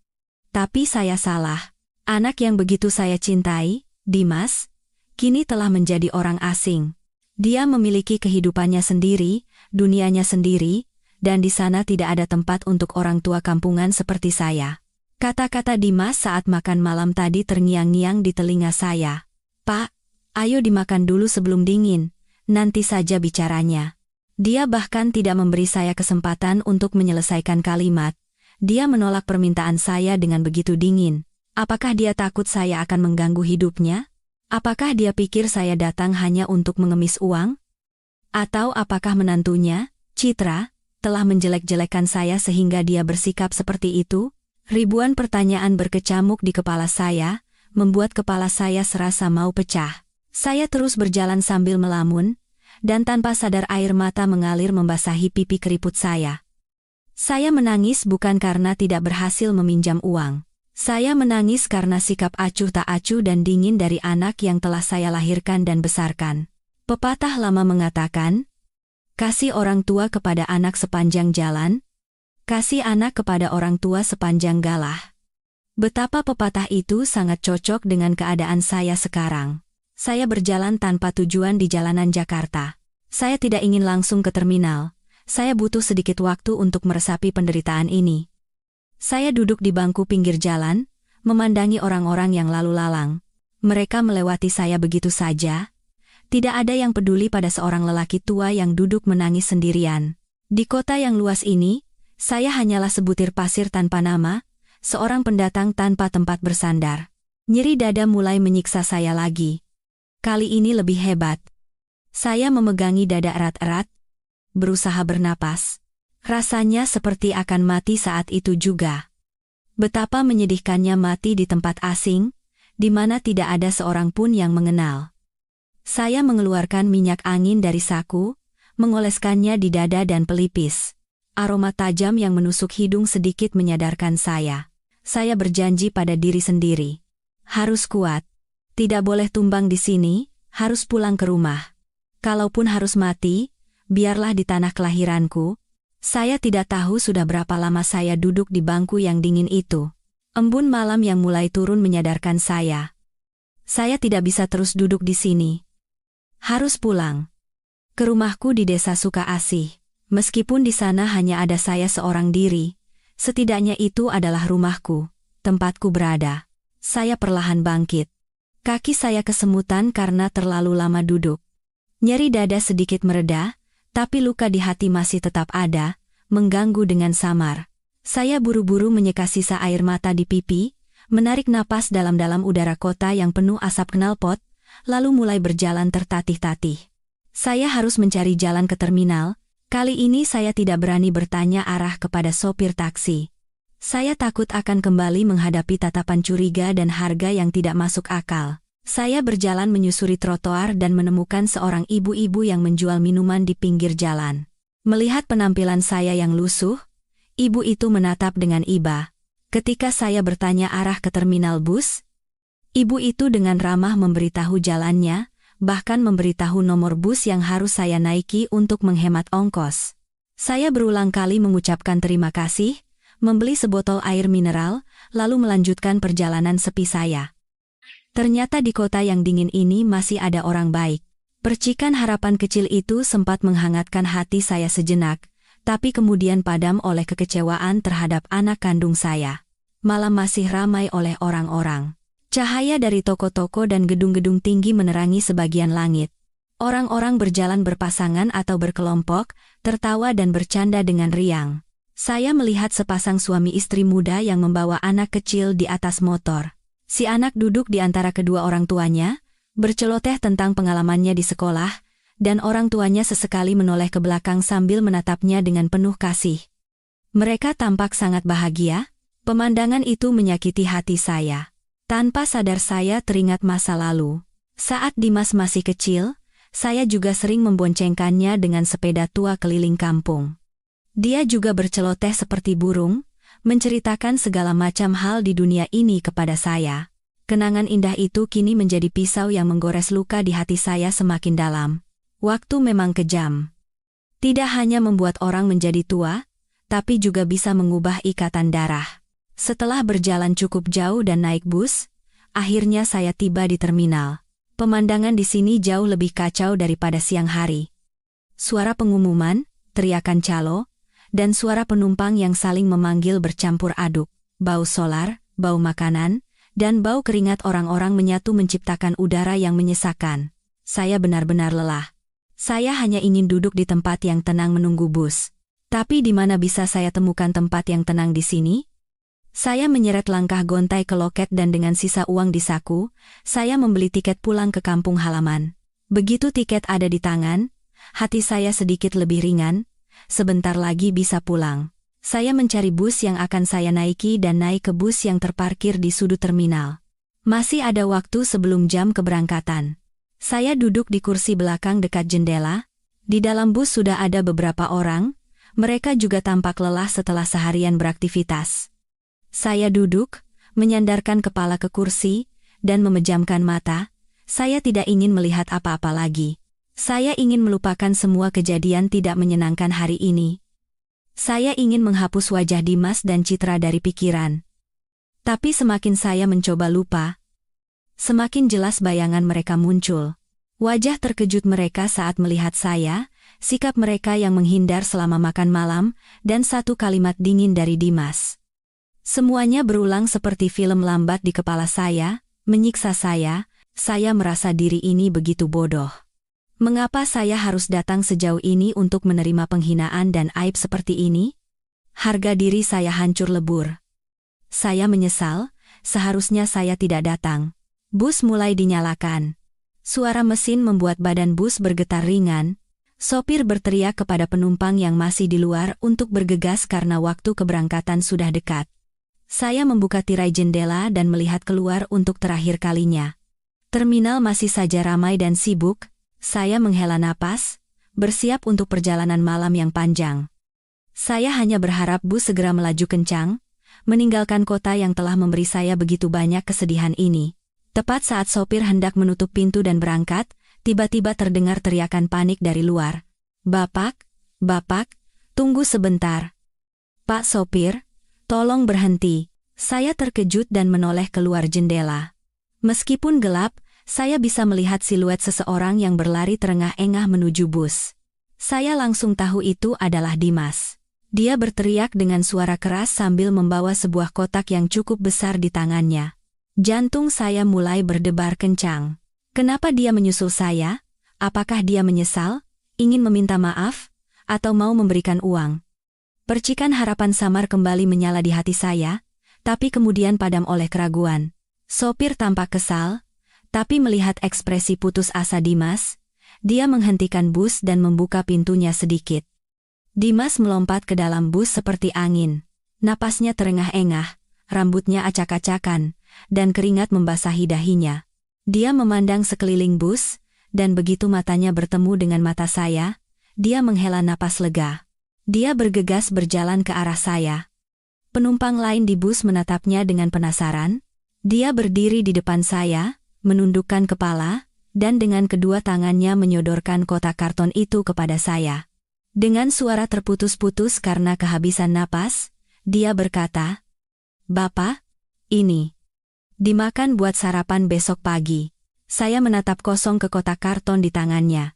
Tapi saya salah. Anak yang begitu saya cintai, Dimas, kini telah menjadi orang asing. Dia memiliki kehidupannya sendiri, dunianya sendiri, dan di sana tidak ada tempat untuk orang tua kampungan seperti saya. Kata-kata Dimas saat makan malam tadi terngiang-ngiang di telinga saya. "Pak, ayo dimakan dulu sebelum dingin. Nanti saja bicaranya." Dia bahkan tidak memberi saya kesempatan untuk menyelesaikan kalimat. Dia menolak permintaan saya dengan begitu dingin. Apakah dia takut saya akan mengganggu hidupnya? Apakah dia pikir saya datang hanya untuk mengemis uang? Atau apakah menantunya, Citra, telah menjelek-jelekan saya sehingga dia bersikap seperti itu? Ribuan pertanyaan berkecamuk di kepala saya, membuat kepala saya serasa mau pecah. Saya terus berjalan sambil melamun, dan tanpa sadar air mata mengalir membasahi pipi keriput saya. Saya menangis bukan karena tidak berhasil meminjam uang. Saya menangis karena sikap acuh tak acuh dan dingin dari anak yang telah saya lahirkan dan besarkan. Pepatah lama mengatakan, kasih orang tua kepada anak sepanjang jalan, kasih anak kepada orang tua sepanjang galah. Betapa pepatah itu sangat cocok dengan keadaan saya sekarang. Saya berjalan tanpa tujuan di jalanan Jakarta. Saya tidak ingin langsung ke terminal. Saya butuh sedikit waktu untuk meresapi penderitaan ini. Saya duduk di bangku pinggir jalan, memandangi orang-orang yang lalu lalang. Mereka melewati saya begitu saja. Tidak ada yang peduli pada seorang lelaki tua yang duduk menangis sendirian. Di kota yang luas ini, saya hanyalah sebutir pasir tanpa nama, seorang pendatang tanpa tempat bersandar. Nyeri dada mulai menyiksa saya lagi. Kali ini lebih hebat. Saya memegangi dada erat-erat, berusaha bernapas. Rasanya seperti akan mati saat itu juga. Betapa menyedihkannya mati di tempat asing, di mana tidak ada seorang pun yang mengenal. Saya mengeluarkan minyak angin dari saku, mengoleskannya di dada dan pelipis. Aroma tajam yang menusuk hidung sedikit menyadarkan saya. Saya berjanji pada diri sendiri. Harus kuat. Tidak boleh tumbang di sini, harus pulang ke rumah. Kalaupun harus mati, biarlah di tanah kelahiranku. Saya tidak tahu sudah berapa lama saya duduk di bangku yang dingin itu. Embun malam yang mulai turun menyadarkan saya. Saya tidak bisa terus duduk di sini. Harus pulang. Ke rumahku di desa Sukaasih. Meskipun di sana hanya ada saya seorang diri, setidaknya itu adalah rumahku, tempatku berada. Saya perlahan bangkit. Kaki saya kesemutan karena terlalu lama duduk. Nyeri dada sedikit mereda, tapi luka di hati masih tetap ada, mengganggu dengan samar. Saya buru-buru menyeka sisa air mata di pipi, menarik napas dalam-dalam udara kota yang penuh asap knalpot, lalu mulai berjalan tertatih-tatih. Saya harus mencari jalan ke terminal. Kali ini saya tidak berani bertanya arah kepada sopir taksi. Saya takut akan kembali menghadapi tatapan curiga dan harga yang tidak masuk akal. Saya berjalan menyusuri trotoar dan menemukan seorang ibu-ibu yang menjual minuman di pinggir jalan. Melihat penampilan saya yang lusuh, ibu itu menatap dengan iba. Ketika saya bertanya arah ke terminal bus, ibu itu dengan ramah memberitahu jalannya, bahkan memberitahu nomor bus yang harus saya naiki untuk menghemat ongkos. Saya berulang kali mengucapkan terima kasih, membeli sebotol air mineral, lalu melanjutkan perjalanan sepi saya. Ternyata di kota yang dingin ini masih ada orang baik. Percikan harapan kecil itu sempat menghangatkan hati saya sejenak, tapi kemudian padam oleh kekecewaan terhadap anak kandung saya. Malam masih ramai oleh orang-orang. Cahaya dari toko-toko dan gedung-gedung tinggi menerangi sebagian langit. Orang-orang berjalan berpasangan atau berkelompok, tertawa dan bercanda dengan riang. Saya melihat sepasang suami istri muda yang membawa anak kecil di atas motor. Si anak duduk di antara kedua orang tuanya, berceloteh tentang pengalamannya di sekolah, dan orang tuanya sesekali menoleh ke belakang sambil menatapnya dengan penuh kasih. Mereka tampak sangat bahagia. Pemandangan itu menyakiti hati saya. Tanpa sadar saya teringat masa lalu. Saat Dimas masih kecil, saya juga sering memboncengkannya dengan sepeda tua keliling kampung. Dia juga berceloteh seperti burung, menceritakan segala macam hal di dunia ini kepada saya. Kenangan indah itu kini menjadi pisau yang menggores luka di hati saya semakin dalam. Waktu memang kejam. Tidak hanya membuat orang menjadi tua, tapi juga bisa mengubah ikatan darah. Setelah berjalan cukup jauh dan naik bus, akhirnya saya tiba di terminal. Pemandangan di sini jauh lebih kacau daripada siang hari. Suara pengumuman, teriakan calo, dan suara penumpang yang saling memanggil bercampur aduk. Bau solar, bau makanan, dan bau keringat orang-orang menyatu menciptakan udara yang menyesakan. Saya benar-benar lelah. Saya hanya ingin duduk di tempat yang tenang menunggu bus. Tapi di mana bisa saya temukan tempat yang tenang di sini? Saya menyeret langkah gontai ke loket dan dengan sisa uang di saku, saya membeli tiket pulang ke kampung halaman. Begitu tiket ada di tangan, hati saya sedikit lebih ringan. Sebentar lagi bisa pulang. Saya mencari bus yang akan saya naiki dan naik ke bus yang terparkir di sudut terminal. Masih ada waktu sebelum jam keberangkatan. Saya duduk di kursi belakang dekat jendela. Di dalam bus sudah ada beberapa orang. Mereka juga tampak lelah setelah seharian beraktivitas. Saya duduk, menyandarkan kepala ke kursi, dan memejamkan mata. Saya tidak ingin melihat apa-apa lagi. Saya ingin melupakan semua kejadian tidak menyenangkan hari ini. Saya ingin menghapus wajah Dimas dan Citra dari pikiran. Tapi semakin saya mencoba lupa, semakin jelas bayangan mereka muncul. Wajah terkejut mereka saat melihat saya, sikap mereka yang menghindar selama makan malam, dan satu kalimat dingin dari Dimas. Semuanya berulang seperti film lambat di kepala saya, menyiksa saya merasa diri ini begitu bodoh. Mengapa saya harus datang sejauh ini untuk menerima penghinaan dan aib seperti ini? Harga diri saya hancur lebur. Saya menyesal, seharusnya saya tidak datang. Bus mulai dinyalakan. Suara mesin membuat badan bus bergetar ringan. Sopir berteriak kepada penumpang yang masih di luar untuk bergegas karena waktu keberangkatan sudah dekat. Saya membuka tirai jendela dan melihat keluar untuk terakhir kalinya. Terminal masih saja ramai dan sibuk. Saya menghela napas, bersiap untuk perjalanan malam yang panjang. Saya hanya berharap bus segera melaju kencang, meninggalkan kota yang telah memberi saya begitu banyak kesedihan ini. Tepat saat sopir hendak menutup pintu dan berangkat, tiba-tiba terdengar teriakan panik dari luar. Bapak, tunggu sebentar. Pak sopir, tolong berhenti. Saya terkejut dan menoleh keluar jendela. Meskipun gelap, saya bisa melihat siluet seseorang yang berlari terengah-engah menuju bus. Saya langsung tahu itu adalah Dimas. Dia berteriak dengan suara keras sambil membawa sebuah kotak yang cukup besar di tangannya. Jantung saya mulai berdebar kencang. Kenapa dia menyusul saya? Apakah dia menyesal, ingin meminta maaf, atau mau memberikan uang? Percikan harapan samar kembali menyala di hati saya, tapi kemudian padam oleh keraguan. Sopir tampak kesal, tapi melihat ekspresi putus asa Dimas, dia menghentikan bus dan membuka pintunya sedikit. Dimas melompat ke dalam bus seperti angin. Napasnya terengah-engah, rambutnya acak-acakan, dan keringat membasahi dahinya. Dia memandang sekeliling bus, dan begitu matanya bertemu dengan mata saya, dia menghela napas lega. Dia bergegas berjalan ke arah saya. Penumpang lain di bus menatapnya dengan penasaran. Dia berdiri di depan saya, menundukkan kepala, dan dengan kedua tangannya menyodorkan kotak karton itu kepada saya. Dengan suara terputus-putus karena kehabisan napas, dia berkata, "Bapak, ini dimakan buat sarapan besok pagi." Saya menatap kosong ke kotak karton di tangannya.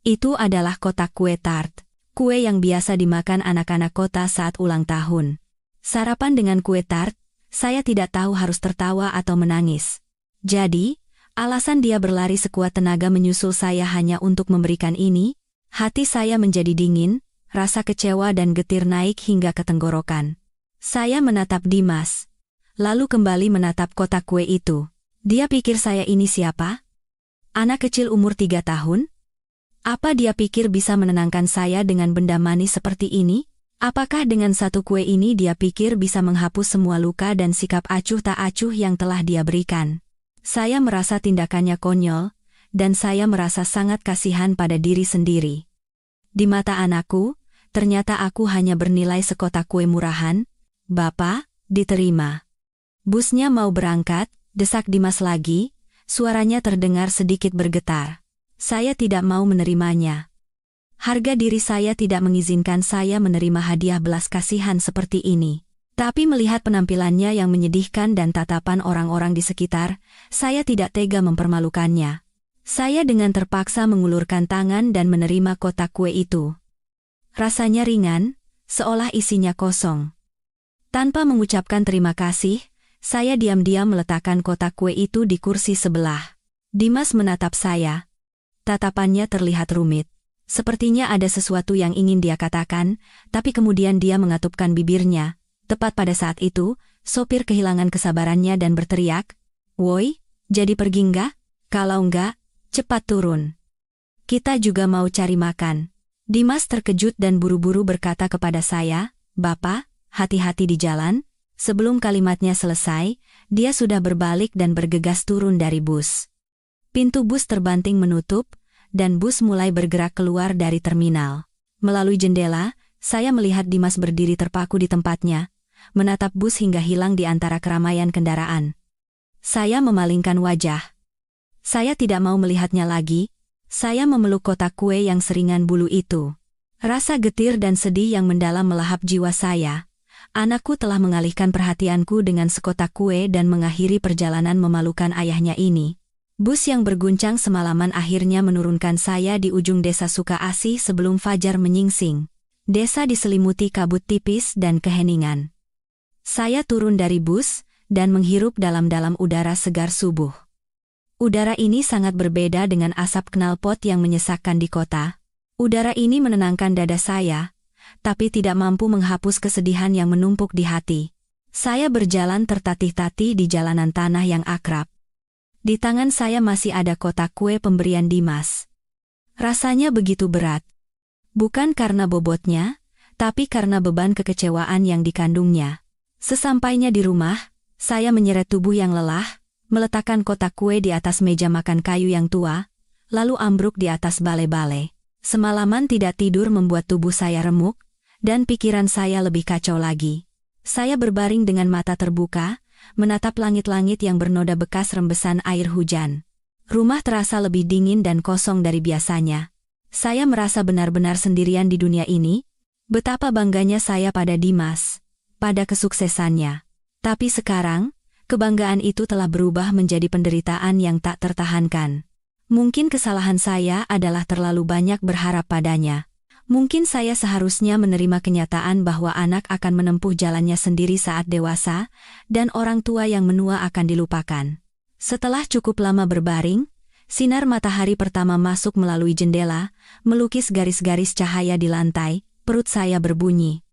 Itu adalah kotak kue tart, kue yang biasa dimakan anak-anak kota saat ulang tahun. Sarapan dengan kue tart, saya tidak tahu harus tertawa atau menangis. Jadi, alasan dia berlari sekuat tenaga menyusul saya hanya untuk memberikan ini. Hati saya menjadi dingin, rasa kecewa dan getir naik hingga ke tenggorokan. Saya menatap Dimas, lalu kembali menatap kotak kue itu. Dia pikir saya ini siapa? Anak kecil umur 3 tahun? Apa dia pikir bisa menenangkan saya dengan benda manis seperti ini? Apakah dengan satu kue ini dia pikir bisa menghapus semua luka dan sikap acuh tak acuh yang telah dia berikan? Saya merasa tindakannya konyol, dan saya merasa sangat kasihan pada diri sendiri. Di mata anakku, ternyata aku hanya bernilai sekotak kue murahan. "Bapak, diterima." Busnya mau berangkat, desak Dimas lagi, suaranya terdengar sedikit bergetar. Saya tidak mau menerimanya. Harga diri saya tidak mengizinkan saya menerima hadiah belas kasihan seperti ini. Tapi melihat penampilannya yang menyedihkan dan tatapan orang-orang di sekitar, saya tidak tega mempermalukannya. Saya dengan terpaksa mengulurkan tangan dan menerima kotak kue itu. Rasanya ringan, seolah isinya kosong. Tanpa mengucapkan terima kasih, saya diam-diam meletakkan kotak kue itu di kursi sebelah. Dimas menatap saya. Tatapannya terlihat rumit. Sepertinya ada sesuatu yang ingin dia katakan, tapi kemudian dia mengatupkan bibirnya. Tepat pada saat itu, sopir kehilangan kesabarannya dan berteriak, "Woi, jadi pergi enggak? Kalau enggak, cepat turun. Kita juga mau cari makan." Dimas terkejut dan buru-buru berkata kepada saya, "Bapak, hati-hati di jalan." Sebelum kalimatnya selesai, dia sudah berbalik dan bergegas turun dari bus. Pintu bus terbanting menutup, dan bus mulai bergerak keluar dari terminal. Melalui jendela, saya melihat Dimas berdiri terpaku di tempatnya, menatap bus hingga hilang di antara keramaian kendaraan. Saya memalingkan wajah. Saya tidak mau melihatnya lagi. Saya memeluk kotak kue yang seringan bulu itu. Rasa getir dan sedih yang mendalam melahap jiwa saya. Anakku telah mengalihkan perhatianku dengan sekotak kue dan mengakhiri perjalanan memalukan ayahnya ini. Bus yang berguncang semalaman akhirnya menurunkan saya di ujung desa Sukaasih sebelum fajar menyingsing. Desa diselimuti kabut tipis dan keheningan. Saya turun dari bus dan menghirup dalam-dalam udara segar subuh. Udara ini sangat berbeda dengan asap knalpot yang menyesakkan di kota. Udara ini menenangkan dada saya, tapi tidak mampu menghapus kesedihan yang menumpuk di hati. Saya berjalan tertatih-tatih di jalanan tanah yang akrab. Di tangan saya masih ada kotak kue pemberian Dimas. Rasanya begitu berat. Bukan karena bobotnya, tapi karena beban kekecewaan yang dikandungnya. Sesampainya di rumah, saya menyeret tubuh yang lelah, meletakkan kotak kue di atas meja makan kayu yang tua, lalu ambruk di atas bale-bale. Semalaman tidak tidur membuat tubuh saya remuk, dan pikiran saya lebih kacau lagi. Saya berbaring dengan mata terbuka, menatap langit-langit yang bernoda bekas rembesan air hujan. Rumah terasa lebih dingin dan kosong dari biasanya. Saya merasa benar-benar sendirian di dunia ini. Betapa bangganya saya pada Dimas, pada kesuksesannya. Tapi sekarang, kebanggaan itu telah berubah menjadi penderitaan yang tak tertahankan. Mungkin kesalahan saya adalah terlalu banyak berharap padanya. Mungkin saya seharusnya menerima kenyataan bahwa anak akan menempuh jalannya sendiri saat dewasa, dan orang tua yang menua akan dilupakan. Setelah cukup lama berbaring, sinar matahari pertama masuk melalui jendela, melukis garis-garis cahaya di lantai, perut saya berbunyi.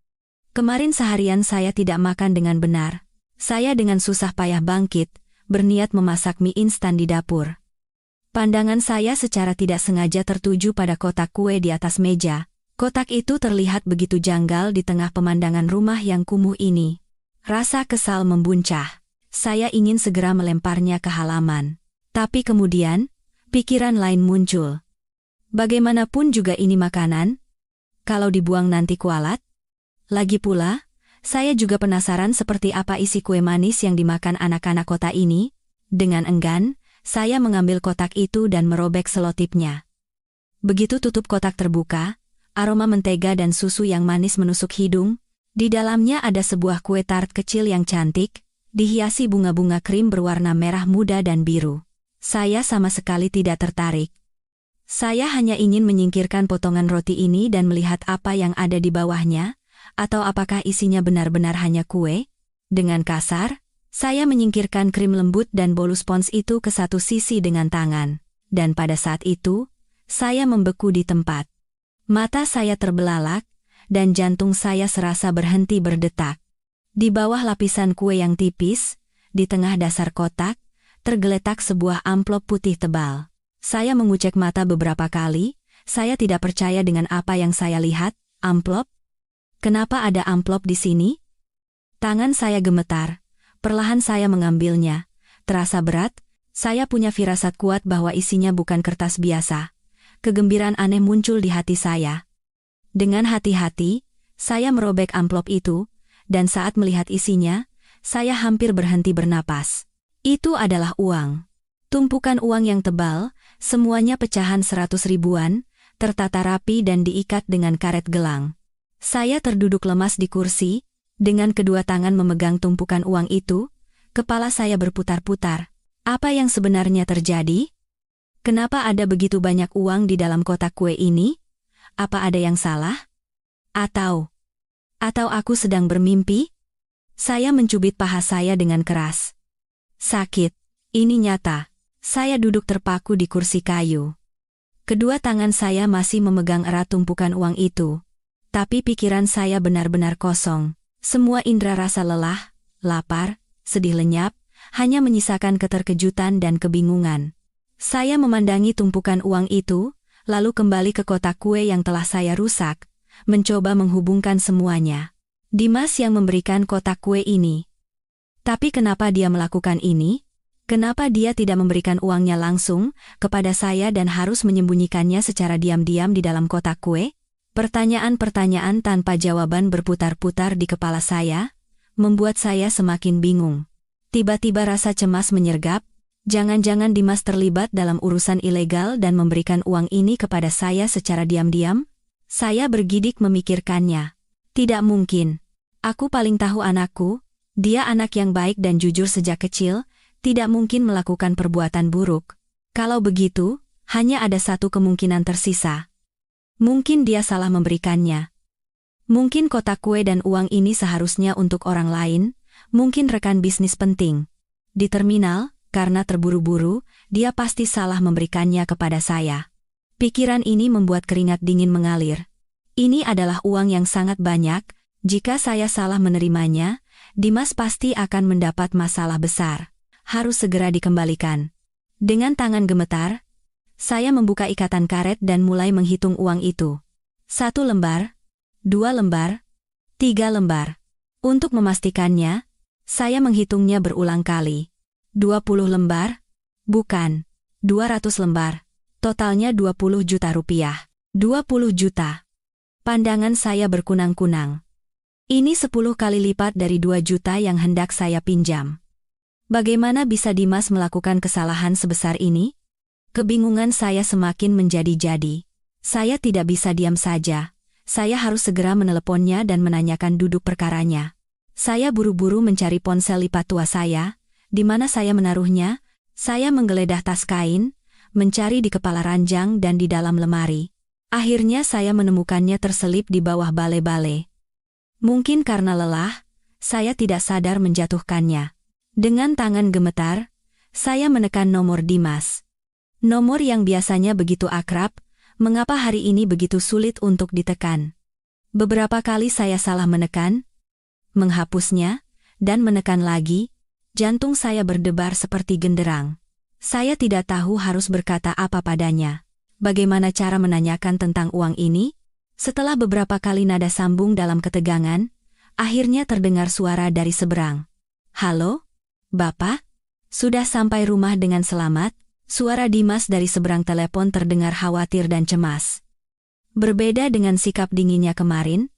Kemarin seharian saya tidak makan dengan benar. Saya dengan susah payah bangkit, berniat memasak mie instan di dapur. Pandangan saya secara tidak sengaja tertuju pada kotak kue di atas meja. Kotak itu terlihat begitu janggal di tengah pemandangan rumah yang kumuh ini. Rasa kesal membuncah. Saya ingin segera melemparnya ke halaman. Tapi kemudian, pikiran lain muncul. Bagaimanapun juga ini makanan. Kalau dibuang nanti kualat. Lagi pula, saya juga penasaran seperti apa isi kue manis yang dimakan anak-anak kota ini. Dengan enggan, saya mengambil kotak itu dan merobek selotipnya. Begitu tutup kotak terbuka, aroma mentega dan susu yang manis menusuk hidung. Di dalamnya ada sebuah kue tart kecil yang cantik, dihiasi bunga-bunga krim berwarna merah muda dan biru. Saya sama sekali tidak tertarik. Saya hanya ingin menyingkirkan potongan roti ini dan melihat apa yang ada di bawahnya, atau apakah isinya benar-benar hanya kue. Dengan kasar, saya menyingkirkan krim lembut dan bolu spons itu ke satu sisi dengan tangan. Dan pada saat itu, saya membeku di tempat. Mata saya terbelalak, dan jantung saya serasa berhenti berdetak. Di bawah lapisan kue yang tipis, di tengah dasar kotak, tergeletak sebuah amplop putih tebal. Saya mengucek mata beberapa kali, saya tidak percaya dengan apa yang saya lihat. Amplop? Kenapa ada amplop di sini? Tangan saya gemetar. Perlahan saya mengambilnya. Terasa berat, saya punya firasat kuat bahwa isinya bukan kertas biasa. Kegembiraan aneh muncul di hati saya. Dengan hati-hati, saya merobek amplop itu, dan saat melihat isinya, saya hampir berhenti bernapas. Itu adalah uang. Tumpukan uang yang tebal, semuanya pecahan 100 ribuan, tertata rapi dan diikat dengan karet gelang. Saya terduduk lemas di kursi, dengan kedua tangan memegang tumpukan uang itu, kepala saya berputar-putar. Apa yang sebenarnya terjadi? Kenapa ada begitu banyak uang di dalam kotak kue ini? Apa ada yang salah? Atau aku sedang bermimpi? Saya mencubit paha saya dengan keras. Sakit. Ini nyata. Saya duduk terpaku di kursi kayu. Kedua tangan saya masih memegang erat tumpukan uang itu. Tapi pikiran saya benar-benar kosong. Semua indera rasa lelah, lapar, sedih lenyap, hanya menyisakan keterkejutan dan kebingungan. Saya memandangi tumpukan uang itu, lalu kembali ke kotak kue yang telah saya rusak, mencoba menghubungkan semuanya. Dimas yang memberikan kotak kue ini. Tapi kenapa dia melakukan ini? Kenapa dia tidak memberikan uangnya langsung kepada saya dan harus menyembunyikannya secara diam-diam di dalam kotak kue? Pertanyaan-pertanyaan tanpa jawaban berputar-putar di kepala saya, membuat saya semakin bingung. Tiba-tiba rasa cemas menyergap, jangan-jangan Dimas terlibat dalam urusan ilegal dan memberikan uang ini kepada saya secara diam-diam? Saya bergidik memikirkannya. Tidak mungkin. Aku paling tahu anakku, dia anak yang baik dan jujur sejak kecil, tidak mungkin melakukan perbuatan buruk. Kalau begitu, hanya ada satu kemungkinan tersisa. Mungkin dia salah memberikannya. Mungkin kotak kue dan uang ini seharusnya untuk orang lain, mungkin rekan bisnis penting. Di terminal, karena terburu-buru, dia pasti salah memberikannya kepada saya. Pikiran ini membuat keringat dingin mengalir. Ini adalah uang yang sangat banyak, jika saya salah menerimanya, Dimas pasti akan mendapat masalah besar. Harus segera dikembalikan. Dengan tangan gemetar, saya membuka ikatan karet dan mulai menghitung uang itu. 1 lembar, 2 lembar, 3 lembar. Untuk memastikannya, saya menghitungnya berulang kali. 20 lembar? Bukan. 200 lembar. Totalnya 20 juta rupiah. 20 juta. Pandangan saya berkunang-kunang. Ini 10 kali lipat dari 2 juta yang hendak saya pinjam. Bagaimana bisa Dimas melakukan kesalahan sebesar ini? Kebingungan saya semakin menjadi-jadi. Saya tidak bisa diam saja. Saya harus segera meneleponnya dan menanyakan duduk perkaranya. Saya buru-buru mencari ponsel lipat tua saya. Di mana saya menaruhnya? Saya menggeledah tas kain, mencari di kepala ranjang dan di dalam lemari. Akhirnya saya menemukannya terselip di bawah bale-bale. Mungkin karena lelah, saya tidak sadar menjatuhkannya. Dengan tangan gemetar, saya menekan nomor Dimas. Nomor yang biasanya begitu akrab, mengapa hari ini begitu sulit untuk ditekan? Beberapa kali saya salah menekan, menghapusnya, dan menekan lagi, jantung saya berdebar seperti genderang. Saya tidak tahu harus berkata apa padanya. Bagaimana cara menanyakan tentang uang ini? Setelah beberapa kali nada sambung dalam ketegangan, akhirnya terdengar suara dari seberang. "Halo? Bapak? Sudah sampai rumah dengan selamat?" Suara Dimas dari seberang telepon terdengar khawatir dan cemas. Berbeda dengan sikap dinginnya kemarin,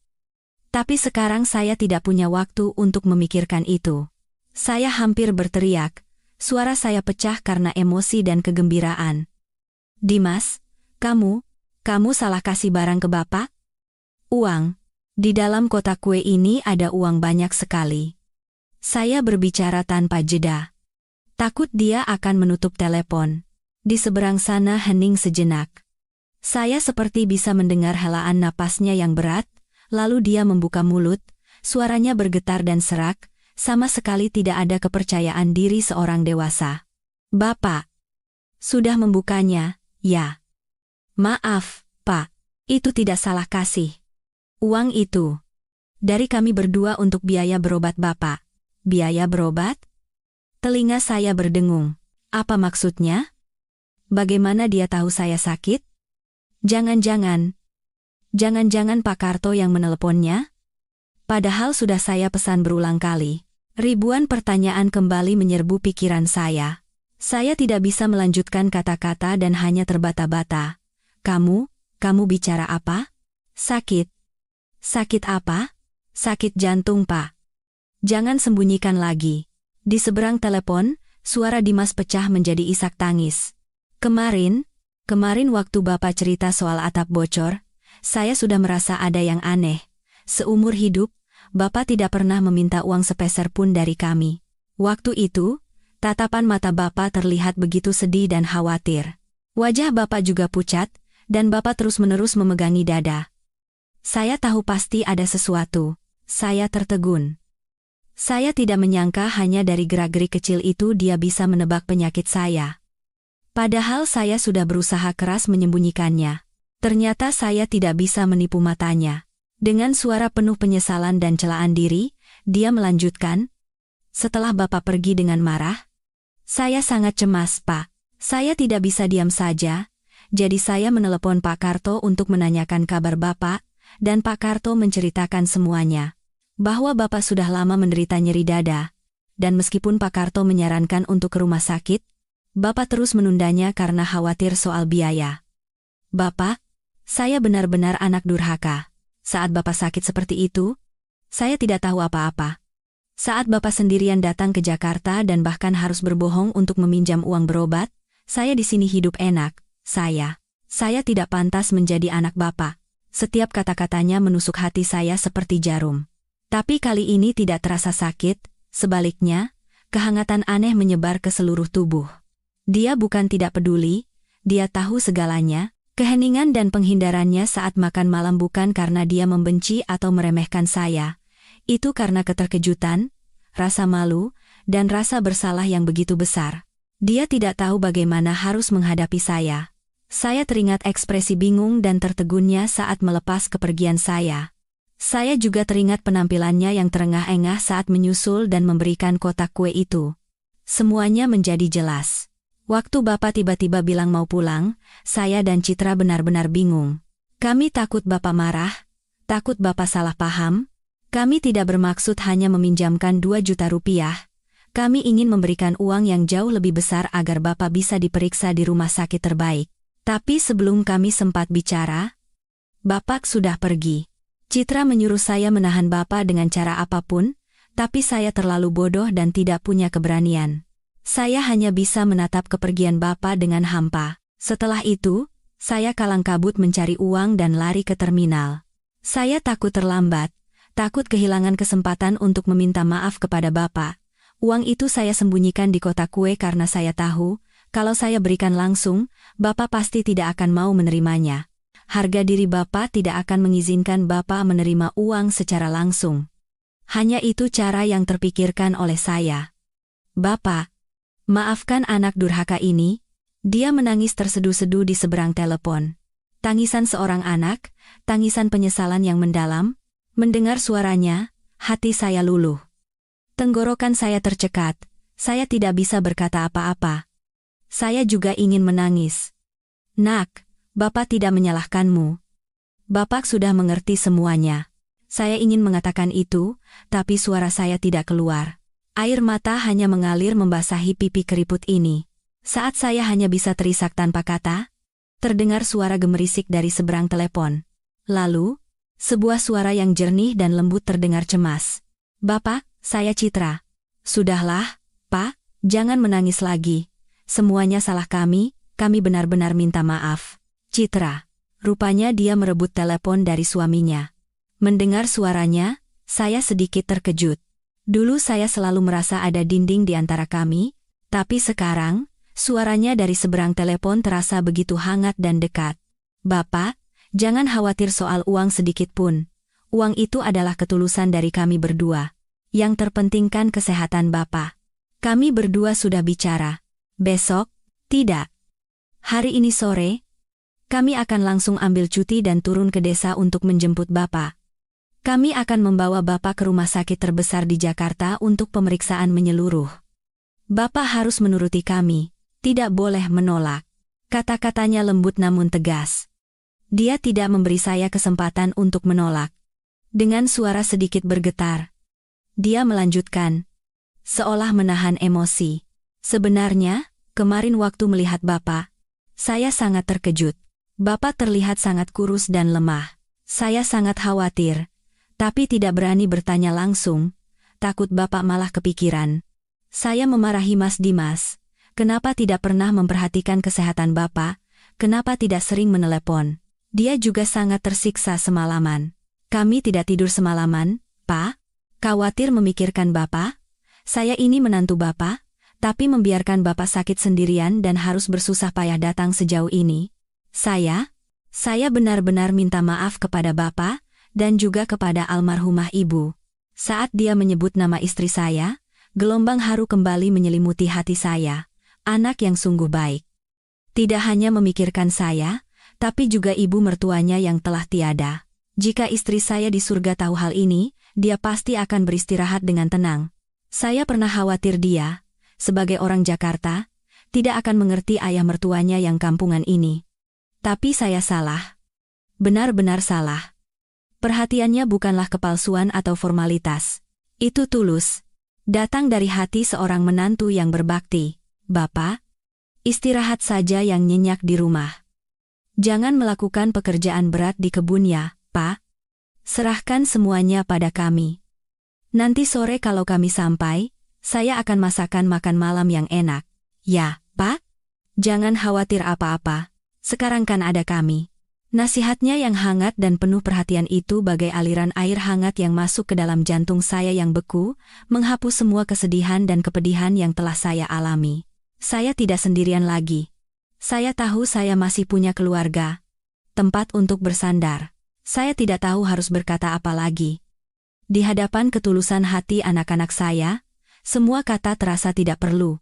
tapi sekarang saya tidak punya waktu untuk memikirkan itu. Saya hampir berteriak, suara saya pecah karena emosi dan kegembiraan. "Dimas, kamu salah kasih barang ke Bapak?" "Uang. Di dalam kotak kue ini ada uang banyak sekali." Saya berbicara tanpa jeda. Takut dia akan menutup telepon. Di seberang sana hening sejenak. Saya seperti bisa mendengar helaan napasnya yang berat, lalu dia membuka mulut, suaranya bergetar dan serak, sama sekali tidak ada kepercayaan diri seorang dewasa. "Bapak sudah membukanya, ya?" "Maaf, Pak. Itu tidak salah kasih. Uang itu dari kami berdua untuk biaya berobat Bapak." "Biaya berobat?" Telinga saya berdengung. Apa maksudnya? Bagaimana dia tahu saya sakit? Jangan-jangan Pak Karto yang meneleponnya? Padahal sudah saya pesan berulang kali. Ribuan pertanyaan kembali menyerbu pikiran saya. Saya tidak bisa melanjutkan kata-kata dan hanya terbata-bata. Kamu bicara apa?" "Sakit." "Sakit apa?" "Sakit jantung, Pak." "Jangan sembunyikan lagi." Di seberang telepon, suara Dimas pecah menjadi isak tangis. Kemarin waktu Bapak cerita soal atap bocor, saya sudah merasa ada yang aneh. Seumur hidup, Bapak tidak pernah meminta uang sepeser pun dari kami. Waktu itu, tatapan mata Bapak terlihat begitu sedih dan khawatir. Wajah Bapak juga pucat, dan Bapak terus-menerus memegangi dada. Saya tahu pasti ada sesuatu. Saya tertegun. Saya tidak menyangka hanya dari gerak-gerik kecil itu dia bisa menebak penyakit saya. Padahal saya sudah berusaha keras menyembunyikannya. Ternyata saya tidak bisa menipu matanya. Dengan suara penuh penyesalan dan celaan diri, dia melanjutkan, "Setelah Bapak pergi dengan marah, saya sangat cemas, Pak. Saya tidak bisa diam saja, jadi saya menelepon Pak Karto untuk menanyakan kabar Bapak, dan Pak Karto menceritakan semuanya. Bahwa Bapak sudah lama menderita nyeri dada, dan meskipun Pak Karto menyarankan untuk ke rumah sakit, Bapak terus menundanya karena khawatir soal biaya. Bapak, saya benar-benar anak durhaka. Saat Bapak sakit seperti itu, saya tidak tahu apa-apa. Saat Bapak sendirian datang ke Jakarta dan bahkan harus berbohong untuk meminjam uang berobat, saya di sini hidup enak. Saya tidak pantas menjadi anak Bapak." Setiap kata-katanya menusuk hati saya seperti jarum. Tapi kali ini tidak terasa sakit, sebaliknya, kehangatan aneh menyebar ke seluruh tubuh. Dia bukan tidak peduli, dia tahu segalanya, keheningan dan penghindarannya saat makan malam bukan karena dia membenci atau meremehkan saya. Itu karena keterkejutan, rasa malu, dan rasa bersalah yang begitu besar. Dia tidak tahu bagaimana harus menghadapi saya. Saya teringat ekspresi bingung dan tertegunnya saat melepas kepergian saya. Saya juga teringat penampilannya yang terengah-engah saat menyusul dan memberikan kotak kue itu. Semuanya menjadi jelas. Waktu Bapak tiba-tiba bilang mau pulang, saya dan Citra benar-benar bingung. Kami takut Bapak marah, takut Bapak salah paham. Kami tidak bermaksud hanya meminjamkan 2 juta rupiah. Kami ingin memberikan uang yang jauh lebih besar agar Bapak bisa diperiksa di rumah sakit terbaik. Tapi sebelum kami sempat bicara, Bapak sudah pergi. Citra menyuruh saya menahan Bapak dengan cara apapun, tapi saya terlalu bodoh dan tidak punya keberanian. Saya hanya bisa menatap kepergian Bapak dengan hampa. Setelah itu, saya kalang kabut mencari uang dan lari ke terminal. Saya takut terlambat, takut kehilangan kesempatan untuk meminta maaf kepada Bapak. Uang itu saya sembunyikan di kotak kue karena saya tahu, kalau saya berikan langsung, Bapak pasti tidak akan mau menerimanya. Harga diri Bapak tidak akan mengizinkan Bapak menerima uang secara langsung. Hanya itu cara yang terpikirkan oleh saya. Bapak, maafkan anak durhaka ini. Dia menangis terseduh-seduh di seberang telepon. Tangisan seorang anak, tangisan penyesalan yang mendalam. Mendengar suaranya, hati saya luluh. Tenggorokan saya tercekat, saya tidak bisa berkata apa-apa. Saya juga ingin menangis. Nak, Bapak tidak menyalahkanmu. Bapak sudah mengerti semuanya. Saya ingin mengatakan itu, tapi suara saya tidak keluar. Air mata hanya mengalir membasahi pipi keriput ini. Saat saya hanya bisa terisak tanpa kata, terdengar suara gemerisik dari seberang telepon. Lalu, sebuah suara yang jernih dan lembut terdengar cemas. Bapak, saya Citra. Sudahlah, Pak, jangan menangis lagi. Semuanya salah kami benar-benar minta maaf. Citra. Rupanya dia merebut telepon dari suaminya. Mendengar suaranya, saya sedikit terkejut. Dulu saya selalu merasa ada dinding di antara kami, tapi sekarang, suaranya dari seberang telepon terasa begitu hangat dan dekat. Bapak, jangan khawatir soal uang sedikit pun. Uang itu adalah ketulusan dari kami berdua. Yang terpentingkan kesehatan Bapak. Kami berdua sudah bicara. Besok, tidak. Hari ini sore, kami akan langsung ambil cuti dan turun ke desa untuk menjemput Bapak. Kami akan membawa Bapak ke rumah sakit terbesar di Jakarta untuk pemeriksaan menyeluruh. Bapak harus menuruti kami, tidak boleh menolak. Kata-katanya lembut namun tegas. Dia tidak memberi saya kesempatan untuk menolak. Dengan suara sedikit bergetar, dia melanjutkan, seolah menahan emosi. Sebenarnya, kemarin waktu melihat Bapak, saya sangat terkejut. Bapak terlihat sangat kurus dan lemah. Saya sangat khawatir, tapi tidak berani bertanya langsung, takut Bapak malah kepikiran. Saya memarahi Mas Dimas, kenapa tidak pernah memperhatikan kesehatan Bapak, kenapa tidak sering menelepon. Dia juga sangat tersiksa semalaman. Kami tidak tidur semalaman, Pak. Khawatir memikirkan Bapak. Saya ini menantu Bapak, tapi membiarkan Bapak sakit sendirian dan harus bersusah payah datang sejauh ini. Saya benar-benar minta maaf kepada Bapak, dan juga kepada almarhumah Ibu. Saat dia menyebut nama istri saya, gelombang haru kembali menyelimuti hati saya. Anak yang sungguh baik. Tidak hanya memikirkan saya, tapi juga ibu mertuanya yang telah tiada. Jika istri saya di surga tahu hal ini, dia pasti akan beristirahat dengan tenang. Saya pernah khawatir dia, sebagai orang Jakarta, tidak akan mengerti ayah mertuanya yang kampungan ini. Tapi saya salah. Benar-benar salah. Perhatiannya bukanlah kepalsuan atau formalitas. Itu tulus. Datang dari hati seorang menantu yang berbakti. Bapak, istirahat saja yang nyenyak di rumah. Jangan melakukan pekerjaan berat di kebun ya, Pak. Serahkan semuanya pada kami. Nanti sore kalau kami sampai, saya akan masakan makan malam yang enak. Ya, Pak? Jangan khawatir apa-apa. Sekarang kan ada kami. Nasihatnya yang hangat dan penuh perhatian itu bagai aliran air hangat yang masuk ke dalam jantung saya yang beku, menghapus semua kesedihan dan kepedihan yang telah saya alami. Saya tidak sendirian lagi. Saya tahu saya masih punya keluarga, tempat untuk bersandar. Saya tidak tahu harus berkata apa lagi. Di hadapan ketulusan hati anak-anak saya, semua kata terasa tidak perlu.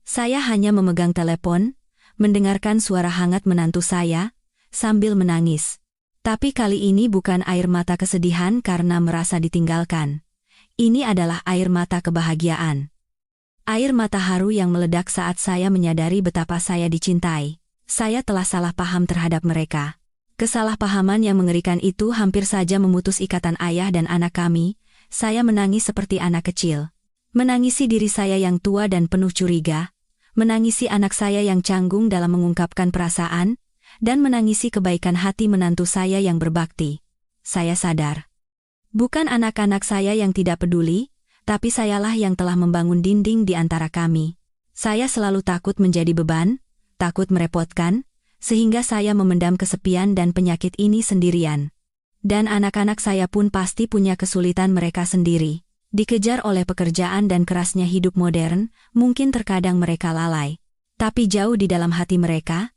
Saya hanya memegang telepon, mendengarkan suara hangat menantu saya, sambil menangis. Tapi kali ini bukan air mata kesedihan karena merasa ditinggalkan. Ini adalah air mata kebahagiaan. Air mata haru yang meledak saat saya menyadari betapa saya dicintai. Saya telah salah paham terhadap mereka. Kesalahpahaman yang mengerikan itu hampir saja memutus ikatan ayah dan anak kami. Saya menangis seperti anak kecil. Menangisi diri saya yang tua dan penuh curiga. Menangisi anak saya yang canggung dalam mengungkapkan perasaan, dan menangisi kebaikan hati menantu saya yang berbakti. Saya sadar. Bukan anak-anak saya yang tidak peduli, tapi sayalah yang telah membangun dinding di antara kami. Saya selalu takut menjadi beban, takut merepotkan, sehingga saya memendam kesepian dan penyakit ini sendirian. Dan anak-anak saya pun pasti punya kesulitan mereka sendiri. Dikejar oleh pekerjaan dan kerasnya hidup modern, mungkin terkadang mereka lalai. Tapi jauh di dalam hati mereka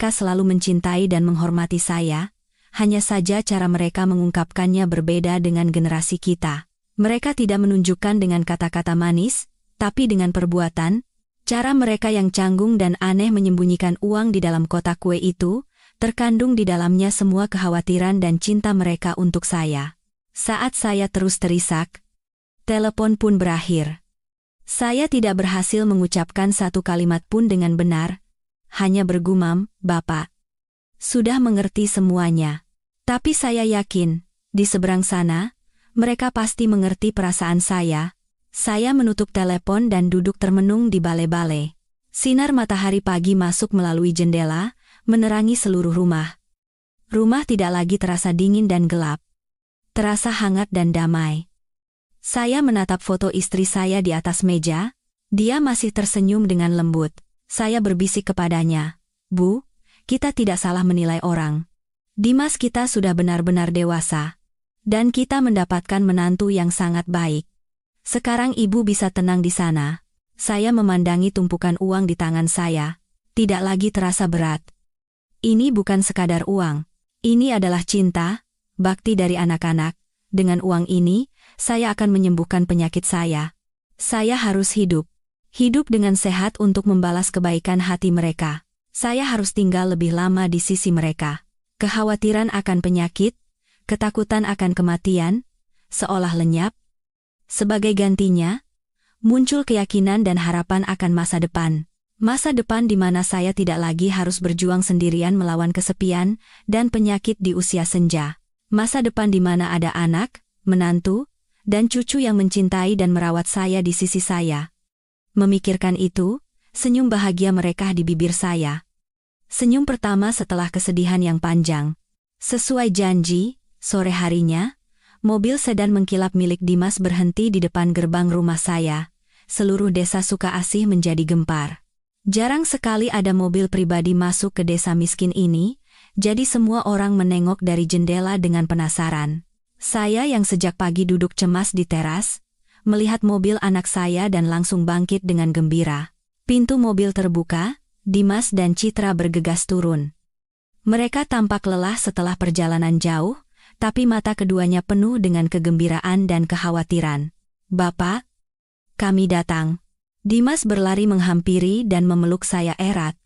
selalu mencintai dan menghormati saya, hanya saja cara mereka mengungkapkannya berbeda dengan generasi kita. Mereka tidak menunjukkan dengan kata-kata manis, tapi dengan perbuatan. Cara mereka yang canggung dan aneh menyembunyikan uang di dalam kotak kue itu, terkandung di dalamnya semua kekhawatiran dan cinta mereka untuk saya. Saat saya terus terisak, telepon pun berakhir. Saya tidak berhasil mengucapkan satu kalimat pun dengan benar, hanya bergumam, "Bapak sudah mengerti semuanya." Tapi saya yakin, di seberang sana, mereka pasti mengerti perasaan saya. Saya menutup telepon dan duduk termenung di bale-bale. Sinar matahari pagi masuk melalui jendela, menerangi seluruh rumah. Rumah tidak lagi terasa dingin dan gelap. Terasa hangat dan damai. Saya menatap foto istri saya di atas meja. Dia masih tersenyum dengan lembut. Saya berbisik kepadanya, "Bu, kita tidak salah menilai orang. Dimas kita sudah benar-benar dewasa. Dan kita mendapatkan menantu yang sangat baik. Sekarang ibu bisa tenang di sana." Saya memandangi tumpukan uang di tangan saya. Tidak lagi terasa berat. Ini bukan sekadar uang. Ini adalah cinta, bakti dari anak-anak. Dengan uang ini, saya akan menyembuhkan penyakit saya. Saya harus hidup. Hidup dengan sehat untuk membalas kebaikan hati mereka. Saya harus tinggal lebih lama di sisi mereka. Kekhawatiran akan penyakit, ketakutan akan kematian, seolah lenyap. Sebagai gantinya, muncul keyakinan dan harapan akan masa depan. Masa depan di mana saya tidak lagi harus berjuang sendirian melawan kesepian dan penyakit di usia senja. Masa depan di mana ada anak, menantu, dan cucu yang mencintai dan merawat saya di sisi saya. Memikirkan itu, senyum bahagia mereka di bibir saya. Senyum pertama setelah kesedihan yang panjang. Sesuai janji, sore harinya, mobil sedan mengkilap milik Dimas berhenti di depan gerbang rumah saya. Seluruh desa Sukaasih menjadi gempar. Jarang sekali ada mobil pribadi masuk ke desa miskin ini, jadi semua orang menengok dari jendela dengan penasaran. Saya yang sejak pagi duduk cemas di teras, melihat mobil anak saya dan langsung bangkit dengan gembira. Pintu mobil terbuka, Dimas dan Citra bergegas turun. Mereka tampak lelah setelah perjalanan jauh, tapi mata keduanya penuh dengan kegembiraan dan kekhawatiran. "Bapak, kami datang." Dimas berlari menghampiri dan memeluk saya erat.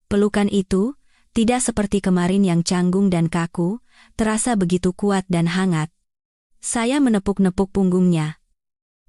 Pelukan itu, tidak seperti kemarin yang canggung dan kaku, terasa begitu kuat dan hangat. Saya menepuk-nepuk punggungnya.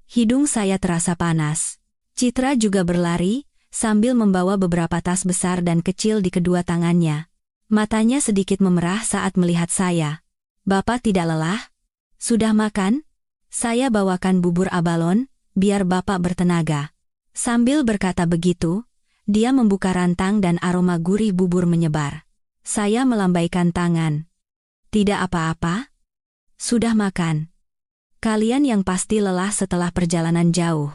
Hidung saya terasa panas. Citra juga berlari, sambil membawa beberapa tas besar dan kecil di kedua tangannya. Matanya sedikit memerah saat melihat saya. "Bapak tidak lelah? Sudah makan? Saya bawakan bubur abalon, biar Bapak bertenaga." Sambil berkata begitu, dia membuka rantang dan aroma gurih bubur menyebar. Saya melambaikan tangan. "Tidak apa-apa. Sudah makan. Kalian yang pasti lelah setelah perjalanan jauh.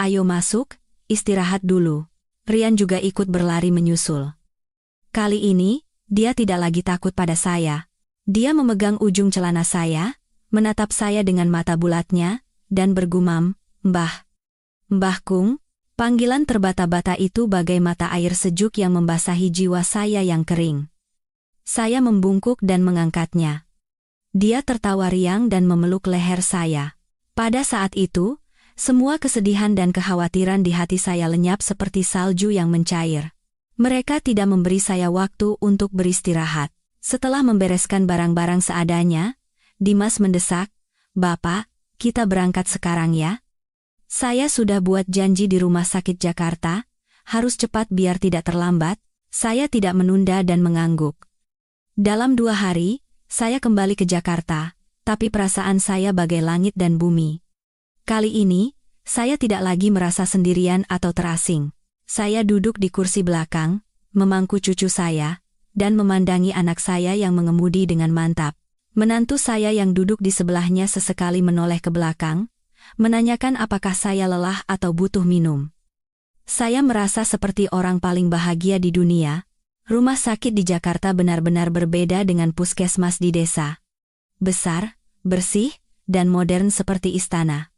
Ayo masuk, istirahat dulu." Rian juga ikut berlari menyusul. Kali ini, Dia tidak lagi takut pada saya. Dia memegang ujung celana saya, menatap saya dengan mata bulatnya, dan bergumam, "Mbah." "Mbah Kung." Panggilan terbata-bata itu bagai mata air sejuk yang membasahi jiwa saya yang kering. Saya membungkuk dan mengangkatnya. Dia tertawa riang dan memeluk leher saya. Pada saat itu, semua kesedihan dan kekhawatiran di hati saya lenyap seperti salju yang mencair. Mereka tidak memberi saya waktu untuk beristirahat. Setelah membereskan barang-barang seadanya, Dimas mendesak, "Bapak, kita berangkat sekarang ya. Saya sudah buat janji di rumah sakit Jakarta, harus cepat biar tidak terlambat." Saya tidak menunda dan mengangguk. Dalam 2 hari, saya kembali ke Jakarta, tapi perasaan saya bagai langit dan bumi. Kali ini, saya tidak lagi merasa sendirian atau terasing. Saya duduk di kursi belakang, memangku cucu saya, dan memandangi anak saya yang mengemudi dengan mantap. Menantu saya yang duduk di sebelahnya sesekali menoleh ke belakang, menanyakan apakah saya lelah atau butuh minum. Saya merasa seperti orang paling bahagia di dunia. Rumah sakit di Jakarta benar-benar berbeda dengan puskesmas di desa. Besar, bersih, dan modern seperti istana.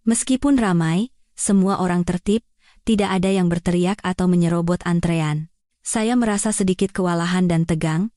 Meskipun ramai, semua orang tertib, tidak ada yang berteriak atau menyerobot antrean. Saya merasa sedikit kewalahan dan tegang,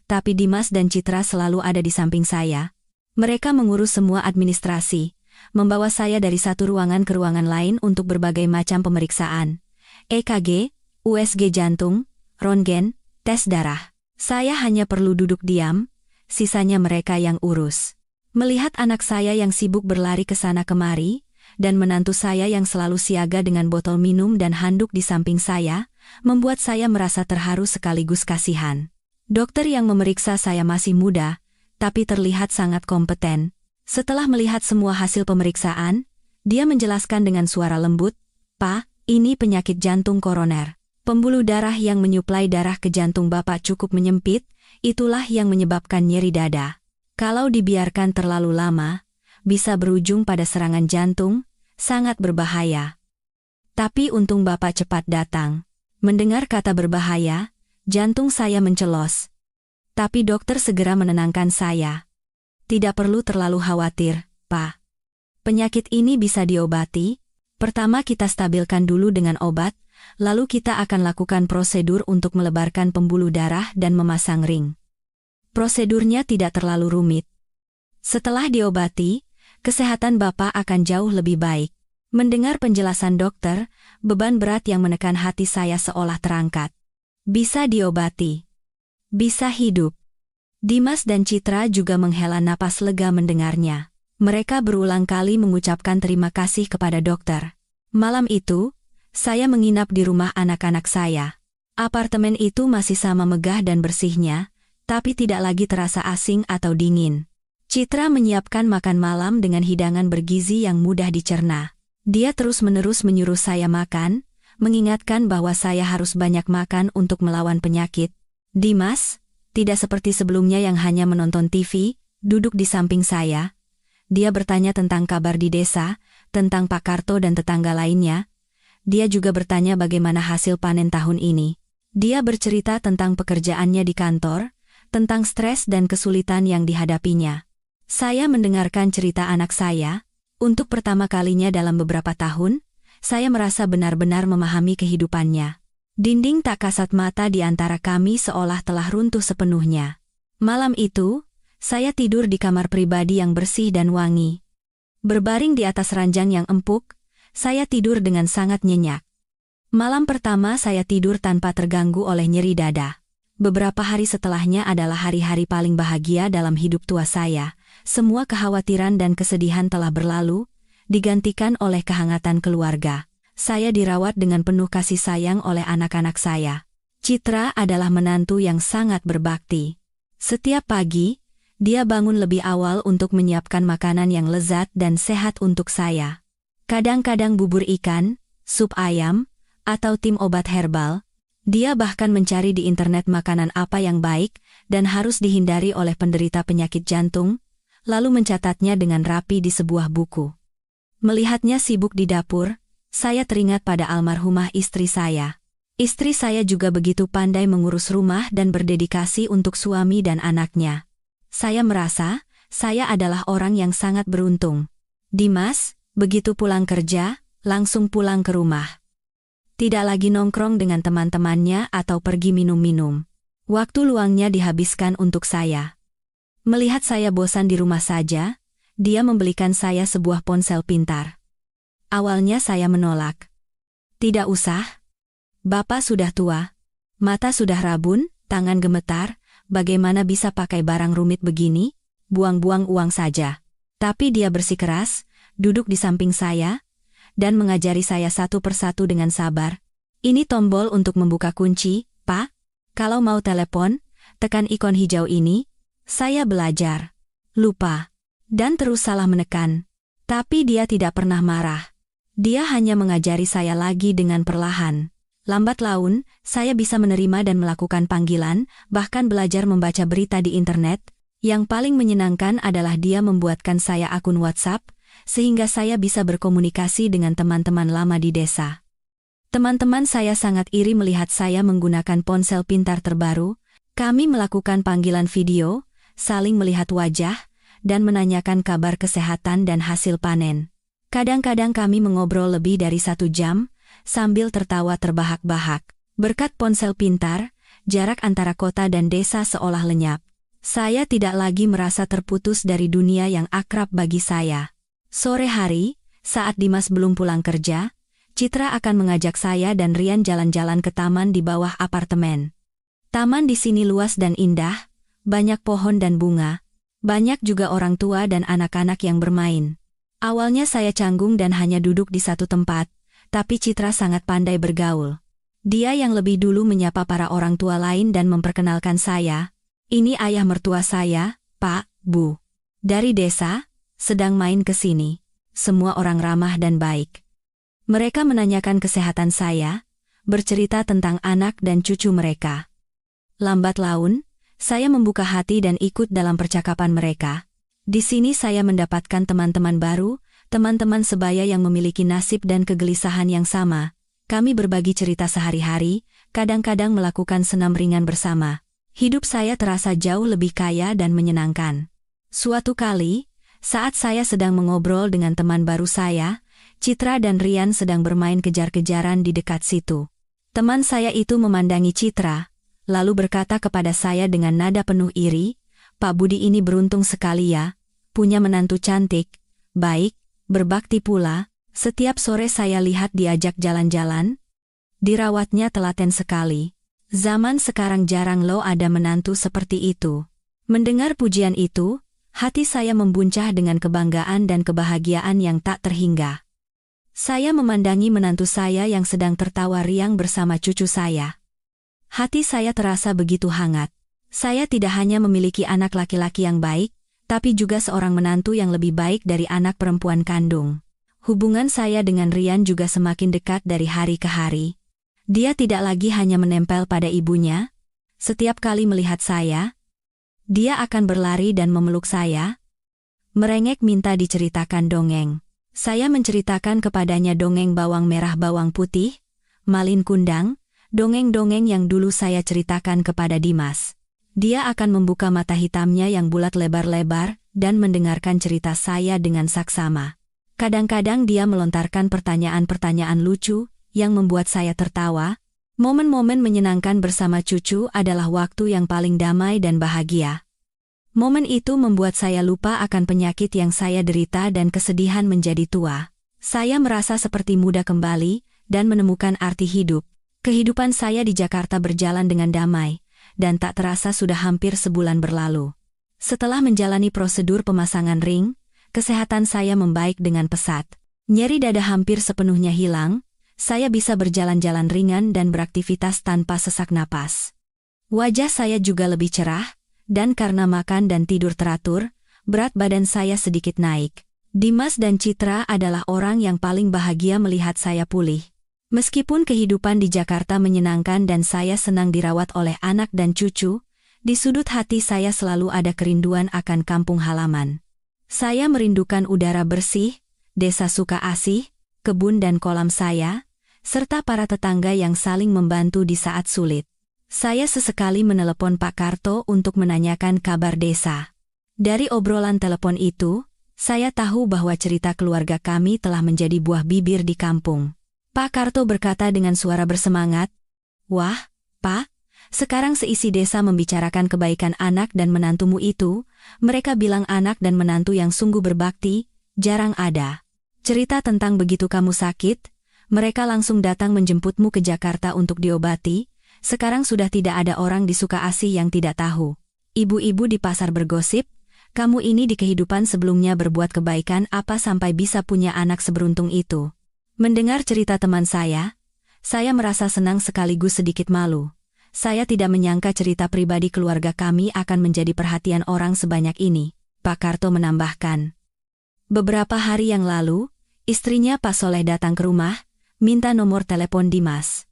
tapi Dimas dan Citra selalu ada di samping saya. Mereka mengurus semua administrasi, membawa saya dari satu ruangan ke ruangan lain untuk berbagai macam pemeriksaan. EKG, USG jantung, röntgen, tes darah. Saya hanya perlu duduk diam, sisanya mereka yang urus. Melihat anak saya yang sibuk berlari ke sana kemari, dan menantu saya yang selalu siaga dengan botol minum dan handuk di samping saya, membuat saya merasa terharu sekaligus kasihan. Dokter yang memeriksa saya masih muda, tapi terlihat sangat kompeten. Setelah melihat semua hasil pemeriksaan, dia menjelaskan dengan suara lembut, "Pak, ini penyakit jantung koroner. Pembuluh darah yang menyuplai darah ke jantung Bapak cukup menyempit, itulah yang menyebabkan nyeri dada. Kalau dibiarkan terlalu lama, bisa berujung pada serangan jantung, sangat berbahaya. Tapi untung Bapak cepat datang." Mendengar kata berbahaya, jantung saya mencelos. Tapi dokter segera menenangkan saya. "Tidak perlu terlalu khawatir, Pak. Penyakit ini bisa diobati. Pertama kita stabilkan dulu dengan obat, lalu kita akan lakukan prosedur untuk melebarkan pembuluh darah dan memasang ring. Prosedurnya tidak terlalu rumit. Setelah diobati, kesehatan Bapak akan jauh lebih baik." Mendengar penjelasan dokter, beban berat yang menekan hati saya seolah terangkat. Bisa diobati. Bisa hidup. Dimas dan Citra juga menghela napas lega mendengarnya. Mereka berulang kali mengucapkan terima kasih kepada dokter. Malam itu, saya menginap di rumah anak-anak saya. Apartemen itu masih sama megah dan bersihnya, tapi tidak lagi terasa asing atau dingin. Citra menyiapkan makan malam dengan hidangan bergizi yang mudah dicerna. Dia terus-menerus menyuruh saya makan, mengingatkan bahwa saya harus banyak makan untuk melawan penyakit. Dimas, tidak seperti sebelumnya yang hanya menonton TV, duduk di samping saya. Dia bertanya tentang kabar di desa, tentang Pak Karto dan tetangga lainnya. Dia juga bertanya bagaimana hasil panen tahun ini. Dia bercerita tentang pekerjaannya di kantor, tentang stres dan kesulitan yang dihadapinya. Saya mendengarkan cerita anak saya. Untuk pertama kalinya dalam beberapa tahun, saya merasa benar-benar memahami kehidupannya. Dinding tak kasat mata di antara kami seolah telah runtuh sepenuhnya. Malam itu, saya tidur di kamar pribadi yang bersih dan wangi. Berbaring di atas ranjang yang empuk, saya tidur dengan sangat nyenyak. Malam pertama saya tidur tanpa terganggu oleh nyeri dada. Beberapa hari setelahnya adalah hari-hari paling bahagia dalam hidup tua saya. Semua kekhawatiran dan kesedihan telah berlalu, digantikan oleh kehangatan keluarga. Saya dirawat dengan penuh kasih sayang oleh anak-anak saya. Citra adalah menantu yang sangat berbakti. Setiap pagi, dia bangun lebih awal untuk menyiapkan makanan yang lezat dan sehat untuk saya. Kadang-kadang bubur ikan, sup ayam, atau tim obat herbal. Dia bahkan mencari di internet makanan apa yang baik dan harus dihindari oleh penderita penyakit jantung, lalu mencatatnya dengan rapi di sebuah buku. Melihatnya sibuk di dapur, saya teringat pada almarhumah istri saya. Istri saya juga begitu pandai mengurus rumah dan berdedikasi untuk suami dan anaknya. Saya merasa, saya adalah orang yang sangat beruntung. Dimas, begitu pulang kerja, langsung pulang ke rumah. Tidak lagi nongkrong dengan teman-temannya atau pergi minum-minum. Waktu luangnya dihabiskan untuk saya. Melihat saya bosan di rumah saja, dia membelikan saya sebuah ponsel pintar. Awalnya saya menolak. Tidak usah. Bapak sudah tua. Mata sudah rabun, tangan gemetar, bagaimana bisa pakai barang rumit begini? Buang-buang uang saja. Tapi dia bersikeras, duduk di samping saya, dan mengajari saya satu persatu dengan sabar. Ini tombol untuk membuka kunci, Pak. Kalau mau telepon, tekan ikon hijau ini. Saya belajar. Lupa. Dan terus salah menekan. Tapi dia tidak pernah marah. Dia hanya mengajari saya lagi dengan perlahan. Lambat laun, saya bisa menerima dan melakukan panggilan, bahkan belajar membaca berita di internet. Yang paling menyenangkan adalah dia membuatkan saya akun WhatsApp, sehingga saya bisa berkomunikasi dengan teman-teman lama di desa. Teman-teman saya sangat iri melihat saya menggunakan ponsel pintar terbaru. Kami melakukan panggilan video, saling melihat wajah, dan menanyakan kabar kesehatan dan hasil panen. Kadang-kadang kami mengobrol lebih dari 1 jam, sambil tertawa terbahak-bahak. Berkat ponsel pintar, jarak antara kota dan desa seolah lenyap. Saya tidak lagi merasa terputus dari dunia yang akrab bagi saya. Sore hari, saat Dimas belum pulang kerja, Citra akan mengajak saya dan Rian jalan-jalan ke taman di bawah apartemen. Taman di sini luas dan indah, banyak pohon dan bunga, banyak juga orang tua dan anak-anak yang bermain. Awalnya saya canggung dan hanya duduk di satu tempat, tapi Citra sangat pandai bergaul. Dia yang lebih dulu menyapa para orang tua lain dan memperkenalkan saya. Ini ayah mertua saya, Pak, Bu. Dari desa, sedang main ke sini. Semua orang ramah dan baik. Mereka menanyakan kesehatan saya, bercerita tentang anak dan cucu mereka. Lambat laun, saya membuka hati dan ikut dalam percakapan mereka. Di sini saya mendapatkan teman-teman baru, teman-teman sebaya yang memiliki nasib dan kegelisahan yang sama. Kami berbagi cerita sehari-hari, kadang-kadang melakukan senam ringan bersama. Hidup saya terasa jauh lebih kaya dan menyenangkan. Suatu kali, saat saya sedang mengobrol dengan teman baru saya, Citra dan Rian sedang bermain kejar-kejaran di dekat situ. Teman saya itu memandangi Citra, lalu berkata kepada saya dengan nada penuh iri, "Pak Budi ini beruntung sekali ya, punya menantu cantik, baik, berbakti pula. Setiap sore saya lihat diajak jalan-jalan. Dirawatnya telaten sekali. Zaman sekarang jarang loh ada menantu seperti itu." Mendengar pujian itu, hati saya membuncah dengan kebanggaan dan kebahagiaan yang tak terhingga. Saya memandangi menantu saya yang sedang tertawa riang bersama cucu saya. Hati saya terasa begitu hangat. Saya tidak hanya memiliki anak laki-laki yang baik, tapi juga seorang menantu yang lebih baik dari anak perempuan kandung. Hubungan saya dengan Rian juga semakin dekat dari hari ke hari. Dia tidak lagi hanya menempel pada ibunya. Setiap kali melihat saya, dia akan berlari dan memeluk saya. Merengek minta diceritakan dongeng. Saya menceritakan kepadanya dongeng bawang merah bawang putih, Malin Kundang, dongeng-dongeng yang dulu saya ceritakan kepada Dimas. Dia akan membuka mata hitamnya yang bulat lebar-lebar dan mendengarkan cerita saya dengan saksama. Kadang-kadang dia melontarkan pertanyaan-pertanyaan lucu yang membuat saya tertawa. Momen-momen menyenangkan bersama cucu adalah waktu yang paling damai dan bahagia. Momen itu membuat saya lupa akan penyakit yang saya derita dan kesedihan menjadi tua. Saya merasa seperti muda kembali dan menemukan arti hidup. Kehidupan saya di Jakarta berjalan dengan damai, dan tak terasa sudah hampir sebulan berlalu. Setelah menjalani prosedur pemasangan ring, kesehatan saya membaik dengan pesat. Nyeri dada hampir sepenuhnya hilang, saya bisa berjalan-jalan ringan dan beraktivitas tanpa sesak napas. Wajah saya juga lebih cerah, dan karena makan dan tidur teratur, berat badan saya sedikit naik. Dimas dan Citra adalah orang yang paling bahagia melihat saya pulih. Meskipun kehidupan di Jakarta menyenangkan dan saya senang dirawat oleh anak dan cucu, di sudut hati saya selalu ada kerinduan akan kampung halaman. Saya merindukan udara bersih, desa suka asih, kebun dan kolam saya serta para tetangga yang saling membantu di saat sulit. Saya sesekali menelepon Pak Karto untuk menanyakan kabar desa. Dari obrolan telepon itu, saya tahu bahwa cerita keluarga kami telah menjadi buah bibir di kampung. Pak Karto berkata dengan suara bersemangat, "Wah, Pak, sekarang seisi desa membicarakan kebaikan anak dan menantumu itu. Mereka bilang anak dan menantu yang sungguh berbakti, jarang ada. Cerita tentang begitu kamu sakit, mereka langsung datang menjemputmu ke Jakarta untuk diobati. Sekarang sudah tidak ada orang di Sukaasih yang tidak tahu. Ibu-ibu di pasar bergosip, kamu ini di kehidupan sebelumnya berbuat kebaikan apa sampai bisa punya anak seberuntung itu." Mendengar cerita teman saya merasa senang sekaligus sedikit malu. Saya tidak menyangka cerita pribadi keluarga kami akan menjadi perhatian orang sebanyak ini, Pak Karto menambahkan. Beberapa hari yang lalu, istrinya Pak Soleh datang ke rumah, minta nomor telepon Dimas.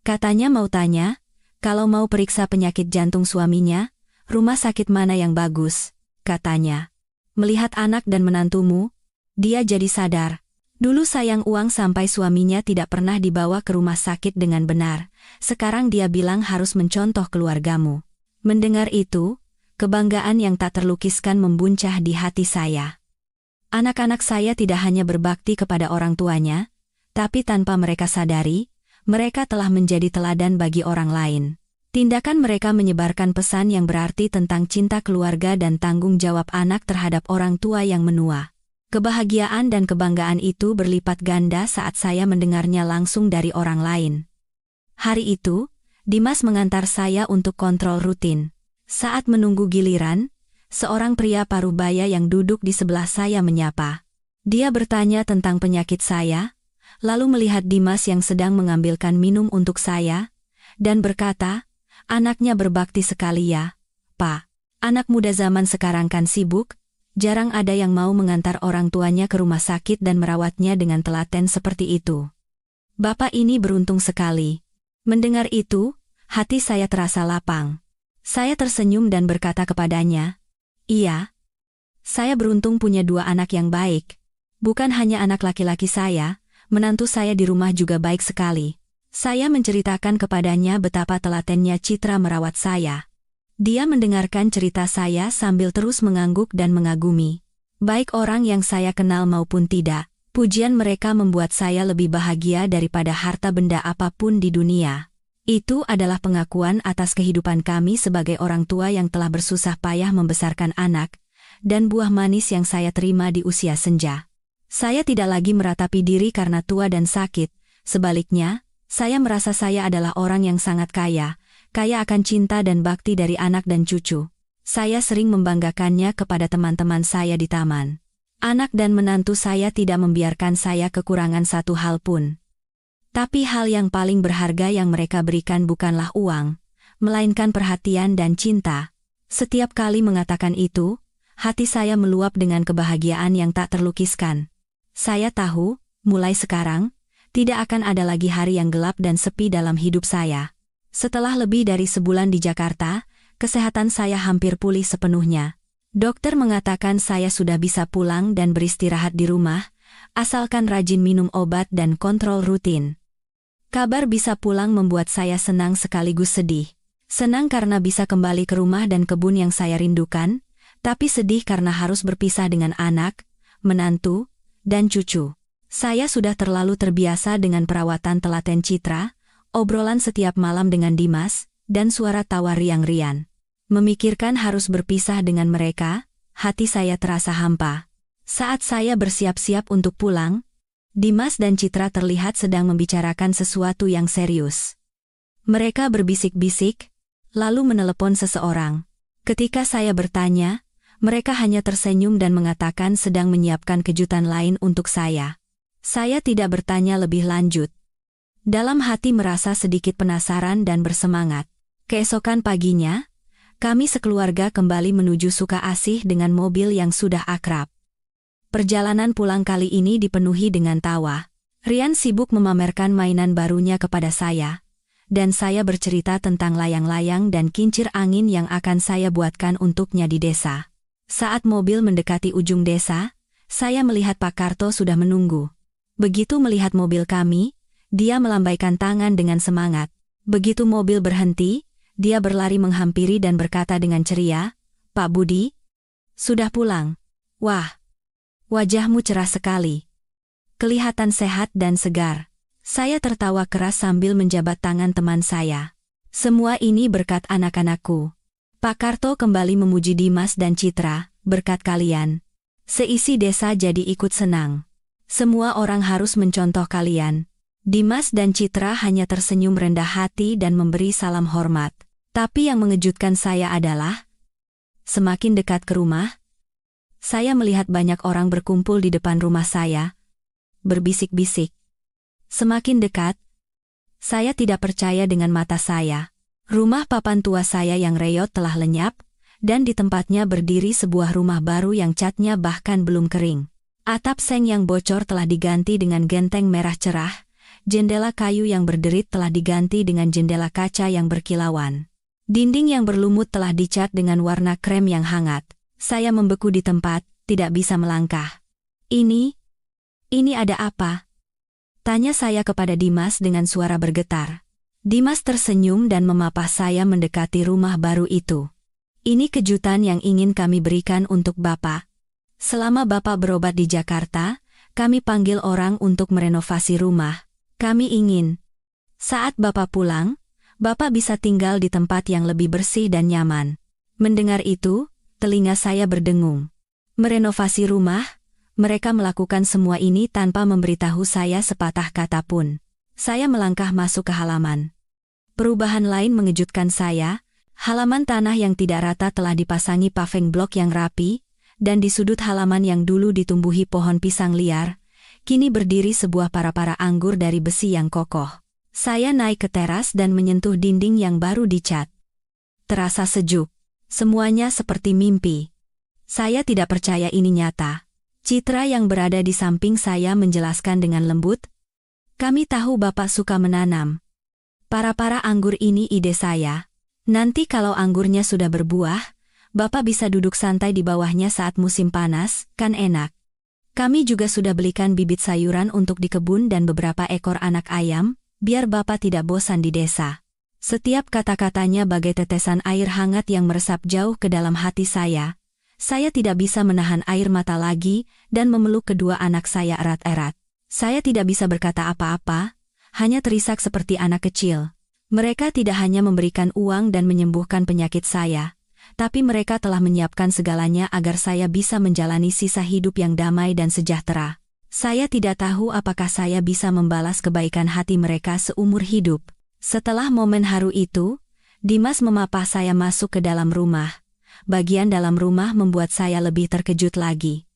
Katanya mau tanya, kalau mau periksa penyakit jantung suaminya, rumah sakit mana yang bagus, katanya. Melihat anak dan menantumu, dia jadi sadar. Dulu sayang uang sampai suaminya tidak pernah dibawa ke rumah sakit dengan benar. Sekarang dia bilang harus mencontoh keluargamu. Mendengar itu, kebanggaan yang tak terlukiskan membuncah di hati saya. Anak-anak saya tidak hanya berbakti kepada orang tuanya, tapi tanpa mereka sadari, mereka telah menjadi teladan bagi orang lain. Tindakan mereka menyebarkan pesan yang berarti tentang cinta keluarga dan tanggung jawab anak terhadap orang tua yang menua. Kebahagiaan dan kebanggaan itu berlipat ganda saat saya mendengarnya langsung dari orang lain. Hari itu, Dimas mengantar saya untuk kontrol rutin. Saat menunggu giliran, seorang pria parubaya yang duduk di sebelah saya menyapa. Dia bertanya tentang penyakit saya, lalu melihat Dimas yang sedang mengambilkan minum untuk saya, dan berkata, "Anaknya berbakti sekali ya, Pak. Anak muda zaman sekarang kan sibuk, jarang ada yang mau mengantar orang tuanya ke rumah sakit dan merawatnya dengan telaten seperti itu. Bapak ini beruntung sekali." Mendengar itu, hati saya terasa lapang. Saya tersenyum dan berkata kepadanya, "Iya, saya beruntung punya dua anak yang baik. Bukan hanya anak laki-laki saya, menantu saya di rumah juga baik sekali." Saya menceritakan kepadanya betapa telatennya Citra merawat saya. Dia mendengarkan cerita saya sambil terus mengangguk dan mengagumi. Baik orang yang saya kenal maupun tidak, pujian mereka membuat saya lebih bahagia daripada harta benda apapun di dunia. Itu adalah pengakuan atas kehidupan kami sebagai orang tua yang telah bersusah payah membesarkan anak, dan buah manis yang saya terima di usia senja. Saya tidak lagi meratapi diri karena tua dan sakit, sebaliknya, saya merasa saya adalah orang yang sangat kaya akan cinta dan bakti dari anak dan cucu. Saya sering membanggakannya kepada teman-teman saya di taman. Anak dan menantu saya tidak membiarkan saya kekurangan satu hal pun. Tapi hal yang paling berharga yang mereka berikan bukanlah uang, melainkan perhatian dan cinta. Setiap kali mengatakan itu, hati saya meluap dengan kebahagiaan yang tak terlukiskan. Saya tahu, mulai sekarang, tidak akan ada lagi hari yang gelap dan sepi dalam hidup saya. Setelah lebih dari sebulan di Jakarta, kesehatan saya hampir pulih sepenuhnya. Dokter mengatakan saya sudah bisa pulang dan beristirahat di rumah, asalkan rajin minum obat dan kontrol rutin. Kabar bisa pulang membuat saya senang sekaligus sedih. Senang karena bisa kembali ke rumah dan kebun yang saya rindukan, tapi sedih karena harus berpisah dengan anak, menantu, dan cucu. Saya sudah terlalu terbiasa dengan perawatan telaten Citra, obrolan setiap malam dengan Dimas, dan suara tawa riang-riang. Memikirkan harus berpisah dengan mereka, hati saya terasa hampa. Saat saya bersiap-siap untuk pulang, Dimas dan Citra terlihat sedang membicarakan sesuatu yang serius. Mereka berbisik-bisik, lalu menelepon seseorang. Ketika saya bertanya, mereka hanya tersenyum dan mengatakan sedang menyiapkan kejutan lain untuk saya. Saya tidak bertanya lebih lanjut. Dalam hati merasa sedikit penasaran dan bersemangat. Keesokan paginya, kami sekeluarga kembali menuju Sukaasih dengan mobil yang sudah akrab. Perjalanan pulang kali ini dipenuhi dengan tawa. Rian sibuk memamerkan mainan barunya kepada saya, dan saya bercerita tentang layang-layang dan kincir angin yang akan saya buatkan untuknya di desa. Saat mobil mendekati ujung desa, saya melihat Pak Karto sudah menunggu. Begitu melihat mobil kami, Dia melambaikan tangan dengan semangat. Begitu mobil berhenti, dia berlari menghampiri dan berkata dengan ceria, "Pak Budi, sudah pulang. Wah, wajahmu cerah sekali. Kelihatan sehat dan segar." Saya tertawa keras sambil menjabat tangan teman saya. "Semua ini berkat anak-anakku." Pak Karto kembali memuji Dimas dan Citra, "Berkat kalian. Seisi desa jadi ikut senang. Semua orang harus mencontoh kalian." Dimas dan Citra hanya tersenyum rendah hati dan memberi salam hormat. Tapi yang mengejutkan saya adalah, semakin dekat ke rumah, saya melihat banyak orang berkumpul di depan rumah saya, berbisik-bisik. Semakin dekat, saya tidak percaya dengan mata saya. Rumah papan tua saya yang reyot telah lenyap, dan di tempatnya berdiri sebuah rumah baru yang catnya bahkan belum kering. Atap seng yang bocor telah diganti dengan genteng merah cerah, jendela kayu yang berderit telah diganti dengan jendela kaca yang berkilauan. Dinding yang berlumut telah dicat dengan warna krem yang hangat. Saya membeku di tempat, tidak bisa melangkah. Ini ada apa?" Tanya saya kepada Dimas dengan suara bergetar. Dimas tersenyum dan memapah saya mendekati rumah baru itu. "Ini kejutan yang ingin kami berikan untuk Bapak. Selama Bapak berobat di Jakarta, kami panggil orang untuk merenovasi rumah. Kami ingin, saat Bapak pulang, Bapak bisa tinggal di tempat yang lebih bersih dan nyaman." Mendengar itu, telinga saya berdengung. Merenovasi rumah? Mereka melakukan semua ini tanpa memberitahu saya sepatah kata pun. Saya melangkah masuk ke halaman. Perubahan lain mengejutkan saya. Halaman tanah yang tidak rata telah dipasangi paving blok yang rapi, dan di sudut halaman yang dulu ditumbuhi pohon pisang liar, kini berdiri sebuah para-para anggur dari besi yang kokoh. Saya naik ke teras dan menyentuh dinding yang baru dicat. Terasa sejuk. Semuanya seperti mimpi. Saya tidak percaya ini nyata. Citra yang berada di samping saya menjelaskan dengan lembut, "Kami tahu Bapak suka menanam. Para-para anggur ini ide saya. Nanti kalau anggurnya sudah berbuah, Bapak bisa duduk santai di bawahnya saat musim panas, kan enak. Kami juga sudah belikan bibit sayuran untuk di kebun dan beberapa ekor anak ayam, biar Bapak tidak bosan di desa." Setiap kata-katanya bagai tetesan air hangat yang meresap jauh ke dalam hati saya. Saya tidak bisa menahan air mata lagi dan memeluk kedua anak saya erat-erat. Saya tidak bisa berkata apa-apa, hanya terisak seperti anak kecil. Mereka tidak hanya memberikan uang dan menyembuhkan penyakit saya, tapi mereka telah menyiapkan segalanya agar saya bisa menjalani sisa hidup yang damai dan sejahtera. Saya tidak tahu apakah saya bisa membalas kebaikan hati mereka seumur hidup. Setelah momen haru itu, Dimas memapah saya masuk ke dalam rumah. Bagian dalam rumah membuat saya lebih terkejut lagi.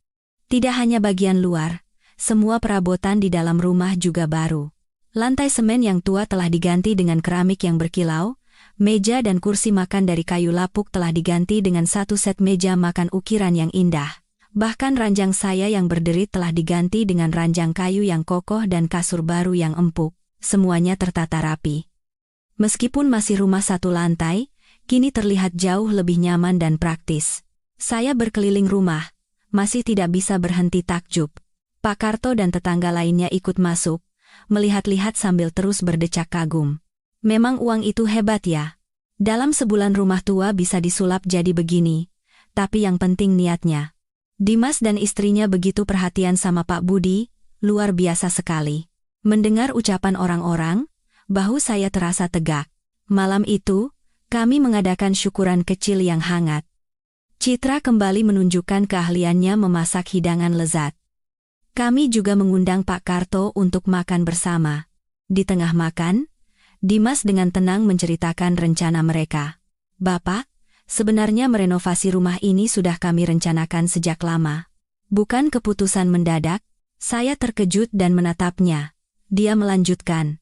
Tidak hanya bagian luar, semua perabotan di dalam rumah juga baru. Lantai semen yang tua telah diganti dengan keramik yang berkilau, meja dan kursi makan dari kayu lapuk telah diganti dengan satu set meja makan ukiran yang indah. Bahkan ranjang saya yang berderit telah diganti dengan ranjang kayu yang kokoh dan kasur baru yang empuk. Semuanya tertata rapi. Meskipun masih rumah satu lantai, kini terlihat jauh lebih nyaman dan praktis. Saya berkeliling rumah, masih tidak bisa berhenti takjub. Pak Karto dan tetangga lainnya ikut masuk, melihat-lihat sambil terus berdecak kagum. Memang uang itu hebat ya. Dalam sebulan rumah tua bisa disulap jadi begini, tapi yang penting niatnya. Dimas dan istrinya begitu perhatian sama Pak Budi, luar biasa sekali. Mendengar ucapan orang-orang, bahu saya terasa tegak. Malam itu, kami mengadakan syukuran kecil yang hangat. Citra kembali menunjukkan keahliannya memasak hidangan lezat. Kami juga mengundang Pak Karto untuk makan bersama. Di tengah makan, Dimas dengan tenang menceritakan rencana mereka. "Bapak, sebenarnya merenovasi rumah ini sudah kami rencanakan sejak lama. Bukan keputusan mendadak." Saya terkejut dan menatapnya. Dia melanjutkan,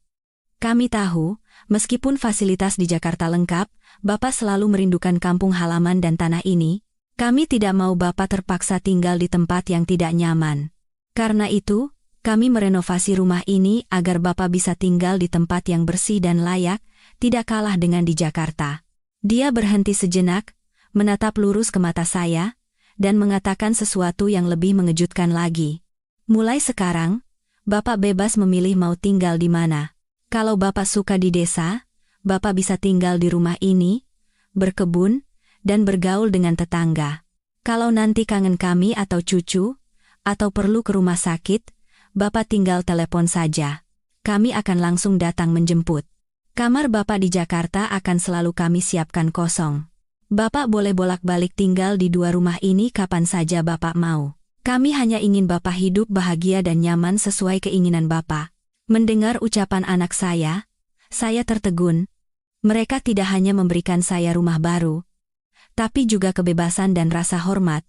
"Kami tahu, meskipun fasilitas di Jakarta lengkap, Bapak selalu merindukan kampung halaman dan tanah ini. Kami tidak mau Bapak terpaksa tinggal di tempat yang tidak nyaman. Karena itu, kami merenovasi rumah ini agar Bapak bisa tinggal di tempat yang bersih dan layak, tidak kalah dengan di Jakarta." Dia berhenti sejenak, menatap lurus ke mata saya, dan mengatakan sesuatu yang lebih mengejutkan lagi. "Mulai sekarang, Bapak bebas memilih mau tinggal di mana. Kalau Bapak suka di desa, Bapak bisa tinggal di rumah ini, berkebun, dan bergaul dengan tetangga. Kalau nanti kangen kami atau cucu, atau perlu ke rumah sakit, Bapak tinggal telepon saja. Kami akan langsung datang menjemput. Kamar Bapak di Jakarta akan selalu kami siapkan kosong. Bapak boleh bolak-balik tinggal di dua rumah ini kapan saja Bapak mau. Kami hanya ingin Bapak hidup bahagia dan nyaman sesuai keinginan Bapak. Mendengar ucapan anak saya tertegun. Mereka tidak hanya memberikan saya rumah baru, tapi juga kebebasan dan rasa hormat.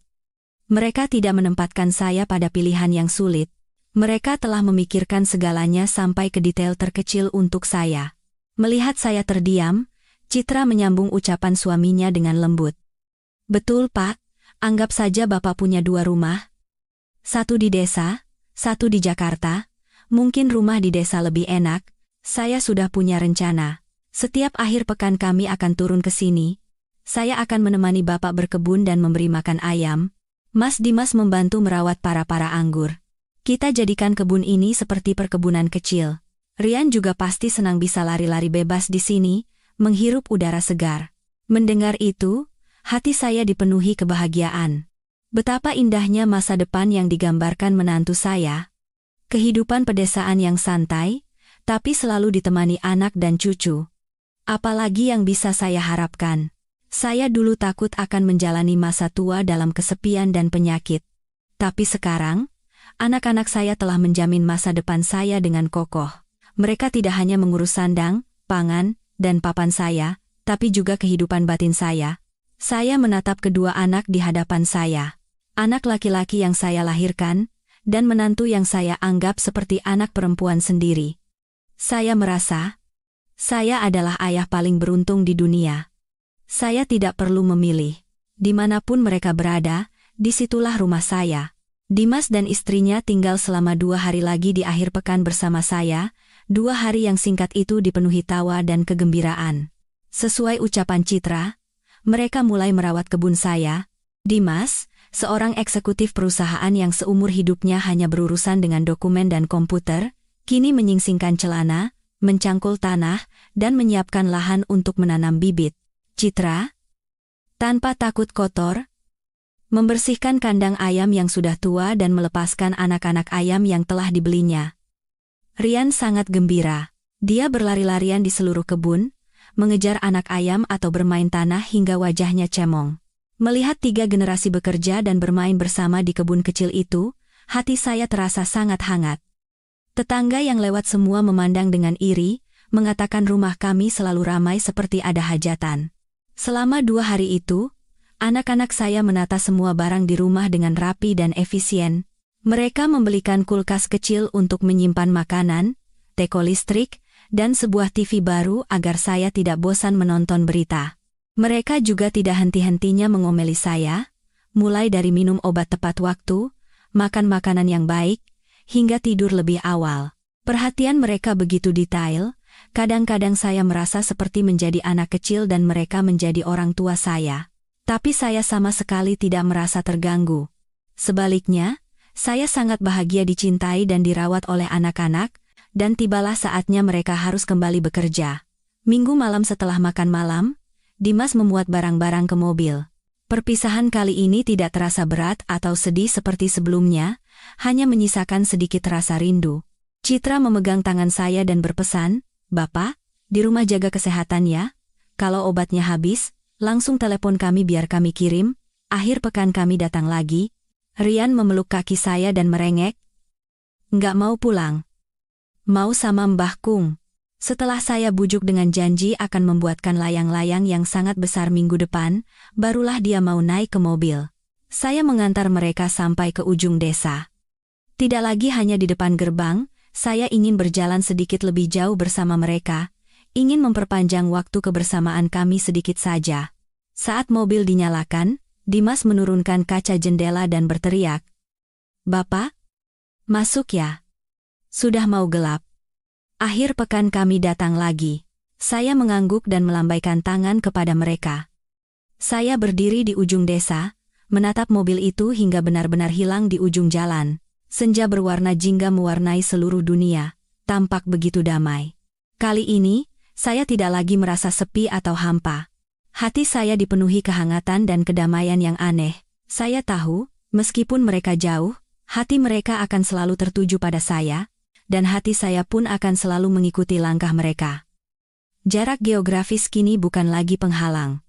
Mereka tidak menempatkan saya pada pilihan yang sulit. Mereka telah memikirkan segalanya sampai ke detail terkecil untuk saya. Melihat saya terdiam, Citra menyambung ucapan suaminya dengan lembut. Betul Pak, anggap saja Bapak punya dua rumah. Satu di desa, satu di Jakarta. Mungkin rumah di desa lebih enak. Saya sudah punya rencana. Setiap akhir pekan kami akan turun ke sini. Saya akan menemani Bapak berkebun dan memberi makan ayam. Mas Dimas membantu merawat para anggur. Kita jadikan kebun ini seperti perkebunan kecil. Rian juga pasti senang bisa lari-lari bebas di sini, menghirup udara segar. Mendengar itu, hati saya dipenuhi kebahagiaan. Betapa indahnya masa depan yang digambarkan menantu saya. Kehidupan pedesaan yang santai, tapi selalu ditemani anak dan cucu. Apalagi yang bisa saya harapkan? Saya dulu takut akan menjalani masa tua dalam kesepian dan penyakit. Tapi sekarang, anak-anak saya telah menjamin masa depan saya dengan kokoh. Mereka tidak hanya mengurus sandang, pangan, dan papan saya, tapi juga kehidupan batin saya. Saya menatap kedua anak di hadapan saya. Anak laki-laki yang saya lahirkan, dan menantu yang saya anggap seperti anak perempuan sendiri. Saya merasa, saya adalah ayah paling beruntung di dunia. Saya tidak perlu memilih. Dimanapun mereka berada, disitulah rumah saya. Dimas dan istrinya tinggal selama 2 hari lagi di akhir pekan bersama saya. 2 hari yang singkat itu dipenuhi tawa dan kegembiraan. Sesuai ucapan Citra, mereka mulai merawat kebun saya. Dimas, seorang eksekutif perusahaan yang seumur hidupnya hanya berurusan dengan dokumen dan komputer, kini menyingsingkan celana, mencangkul tanah, dan menyiapkan lahan untuk menanam bibit. Citra, tanpa takut kotor, membersihkan kandang ayam yang sudah tua dan melepaskan anak-anak ayam yang telah dibelinya. Rian sangat gembira. Dia berlari-larian di seluruh kebun, mengejar anak ayam atau bermain tanah hingga wajahnya cemong. Melihat 3 generasi bekerja dan bermain bersama di kebun kecil itu, hati saya terasa sangat hangat. Tetangga yang lewat semua memandang dengan iri, mengatakan rumah kami selalu ramai seperti ada hajatan. Selama 2 hari itu, anak-anak saya menata semua barang di rumah dengan rapi dan efisien. Mereka membelikan kulkas kecil untuk menyimpan makanan, teko listrik, dan sebuah TV baru agar saya tidak bosan menonton berita. Mereka juga tidak henti-hentinya mengomeli saya, mulai dari minum obat tepat waktu, makan makanan yang baik, hingga tidur lebih awal. Perhatian mereka begitu detail, kadang-kadang saya merasa seperti menjadi anak kecil dan mereka menjadi orang tua saya. Tapi saya sama sekali tidak merasa terganggu. Sebaliknya, saya sangat bahagia dicintai dan dirawat oleh anak-anak, dan tibalah saatnya mereka harus kembali bekerja. Minggu malam setelah makan malam, Dimas memuat barang-barang ke mobil. Perpisahan kali ini tidak terasa berat atau sedih seperti sebelumnya, hanya menyisakan sedikit rasa rindu. Citra memegang tangan saya dan berpesan, "Bapak, di rumah jaga kesehatan ya. Kalau obatnya habis, langsung telepon kami biar kami kirim. Akhir pekan kami datang lagi." Rian memeluk kaki saya dan merengek, "Nggak mau pulang. Mau sama Mbah Kung." Setelah saya bujuk dengan janji akan membuatkan layang-layang yang sangat besar minggu depan, barulah dia mau naik ke mobil. Saya mengantar mereka sampai ke ujung desa. Tidak lagi hanya di depan gerbang, saya ingin berjalan sedikit lebih jauh bersama mereka, ingin memperpanjang waktu kebersamaan kami sedikit saja. Saat mobil dinyalakan, Dimas menurunkan kaca jendela dan berteriak, "Bapak, masuk ya. Sudah mau gelap." Akhir pekan kami datang lagi. Saya mengangguk dan melambaikan tangan kepada mereka. Saya berdiri di ujung desa, menatap mobil itu hingga benar-benar hilang di ujung jalan. Senja berwarna jingga mewarnai seluruh dunia, tampak begitu damai. Kali ini, saya tidak lagi merasa sepi atau hampa. Hati saya dipenuhi kehangatan dan kedamaian yang aneh. Saya tahu, meskipun mereka jauh, hati mereka akan selalu tertuju pada saya, dan hati saya pun akan selalu mengikuti langkah mereka. Jarak geografis kini bukan lagi penghalang.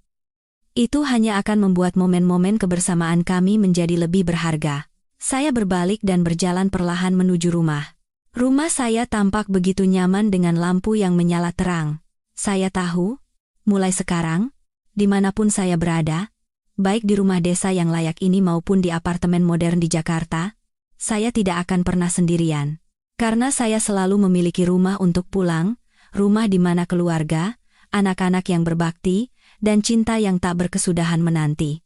Itu hanya akan membuat momen-momen kebersamaan kami menjadi lebih berharga. Saya berbalik dan berjalan perlahan menuju rumah. Rumah saya tampak begitu nyaman dengan lampu yang menyala terang. Saya tahu, mulai sekarang, dimanapun saya berada, baik di rumah desa yang layak ini maupun di apartemen modern di Jakarta, saya tidak akan pernah sendirian. Karena saya selalu memiliki rumah untuk pulang, rumah di mana keluarga, anak-anak yang berbakti, dan cinta yang tak berkesudahan menanti.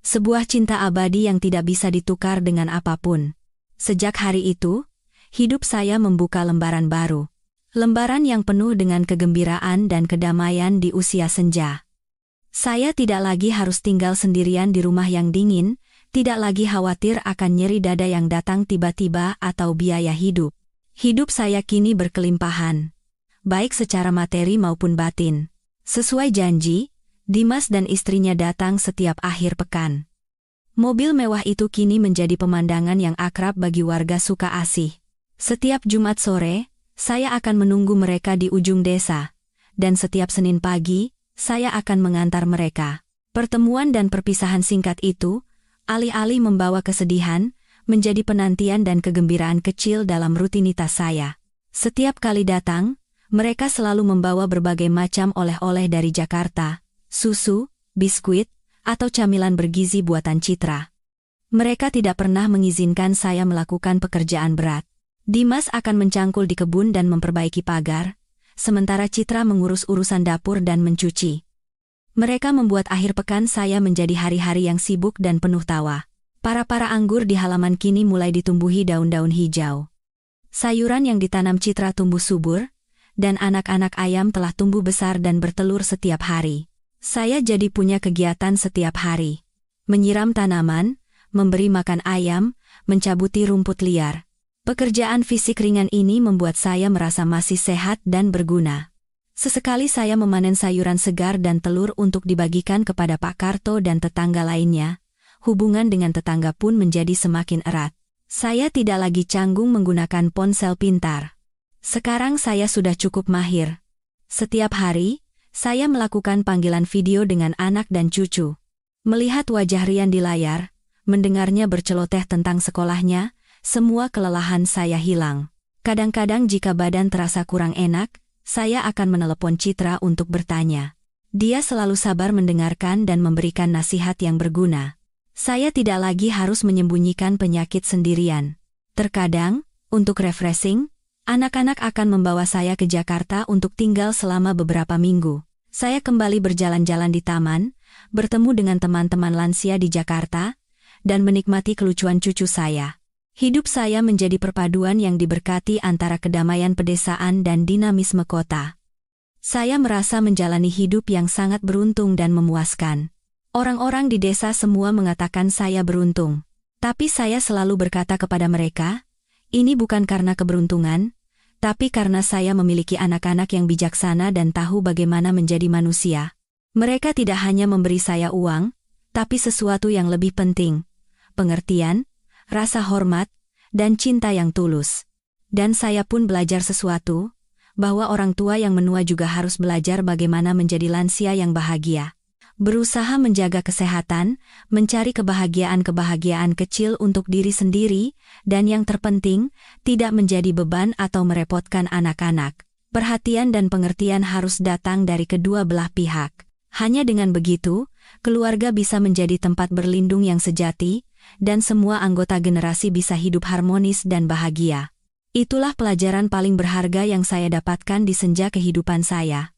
Sebuah cinta abadi yang tidak bisa ditukar dengan apapun. Sejak hari itu, hidup saya membuka lembaran baru. Lembaran yang penuh dengan kegembiraan dan kedamaian di usia senja. Saya tidak lagi harus tinggal sendirian di rumah yang dingin, tidak lagi khawatir akan nyeri dada yang datang tiba-tiba atau biaya hidup. Hidup saya kini berkelimpahan, baik secara materi maupun batin. Sesuai janji, Dimas dan istrinya datang setiap akhir pekan. Mobil mewah itu kini menjadi pemandangan yang akrab bagi warga Sukaasih. Setiap Jumat sore, saya akan menunggu mereka di ujung desa, dan setiap Senin pagi, saya akan mengantar mereka. Pertemuan dan perpisahan singkat itu, alih-alih membawa kesedihan, menjadi penantian dan kegembiraan kecil dalam rutinitas saya. Setiap kali datang, mereka selalu membawa berbagai macam oleh-oleh dari Jakarta, susu, biskuit, atau camilan bergizi buatan Citra. Mereka tidak pernah mengizinkan saya melakukan pekerjaan berat. Dimas akan mencangkul di kebun dan memperbaiki pagar, sementara Citra mengurus urusan dapur dan mencuci. Mereka membuat akhir pekan saya menjadi hari-hari yang sibuk dan penuh tawa. Para anggur di halaman kini mulai ditumbuhi daun-daun hijau. Sayuran yang ditanam Citra tumbuh subur, dan anak-anak ayam telah tumbuh besar dan bertelur setiap hari. Saya jadi punya kegiatan setiap hari. Menyiram tanaman, memberi makan ayam, mencabuti rumput liar. Pekerjaan fisik ringan ini membuat saya merasa masih sehat dan berguna. Sesekali saya memanen sayuran segar dan telur untuk dibagikan kepada Pak Karto dan tetangga lainnya. Hubungan dengan tetangga pun menjadi semakin erat. Saya tidak lagi canggung menggunakan ponsel pintar. Sekarang saya sudah cukup mahir. Setiap hari, saya melakukan panggilan video dengan anak dan cucu. Melihat wajah Rian di layar, mendengarnya berceloteh tentang sekolahnya, semua kelelahan saya hilang. Kadang-kadang jika badan terasa kurang enak, saya akan menelepon Citra untuk bertanya. Dia selalu sabar mendengarkan dan memberikan nasihat yang berguna. Saya tidak lagi harus menyembunyikan penyakit sendirian. Terkadang, untuk refreshing, anak-anak akan membawa saya ke Jakarta untuk tinggal selama beberapa minggu. Saya kembali berjalan-jalan di taman, bertemu dengan teman-teman lansia di Jakarta, dan menikmati kelucuan cucu saya. Hidup saya menjadi perpaduan yang diberkati antara kedamaian pedesaan dan dinamisme kota. Saya merasa menjalani hidup yang sangat beruntung dan memuaskan. Orang-orang di desa semua mengatakan saya beruntung. Tapi saya selalu berkata kepada mereka, ini bukan karena keberuntungan, tapi karena saya memiliki anak-anak yang bijaksana dan tahu bagaimana menjadi manusia. Mereka tidak hanya memberi saya uang, tapi sesuatu yang lebih penting, pengertian, rasa hormat, dan cinta yang tulus. Dan saya pun belajar sesuatu, bahwa orang tua yang menua juga harus belajar bagaimana menjadi lansia yang bahagia. Berusaha menjaga kesehatan, mencari kebahagiaan-kebahagiaan kecil untuk diri sendiri, dan yang terpenting, tidak menjadi beban atau merepotkan anak-anak. Perhatian dan pengertian harus datang dari kedua belah pihak. Hanya dengan begitu, keluarga bisa menjadi tempat berlindung yang sejati, dan semua anggota generasi bisa hidup harmonis dan bahagia. Itulah pelajaran paling berharga yang saya dapatkan di senja kehidupan saya.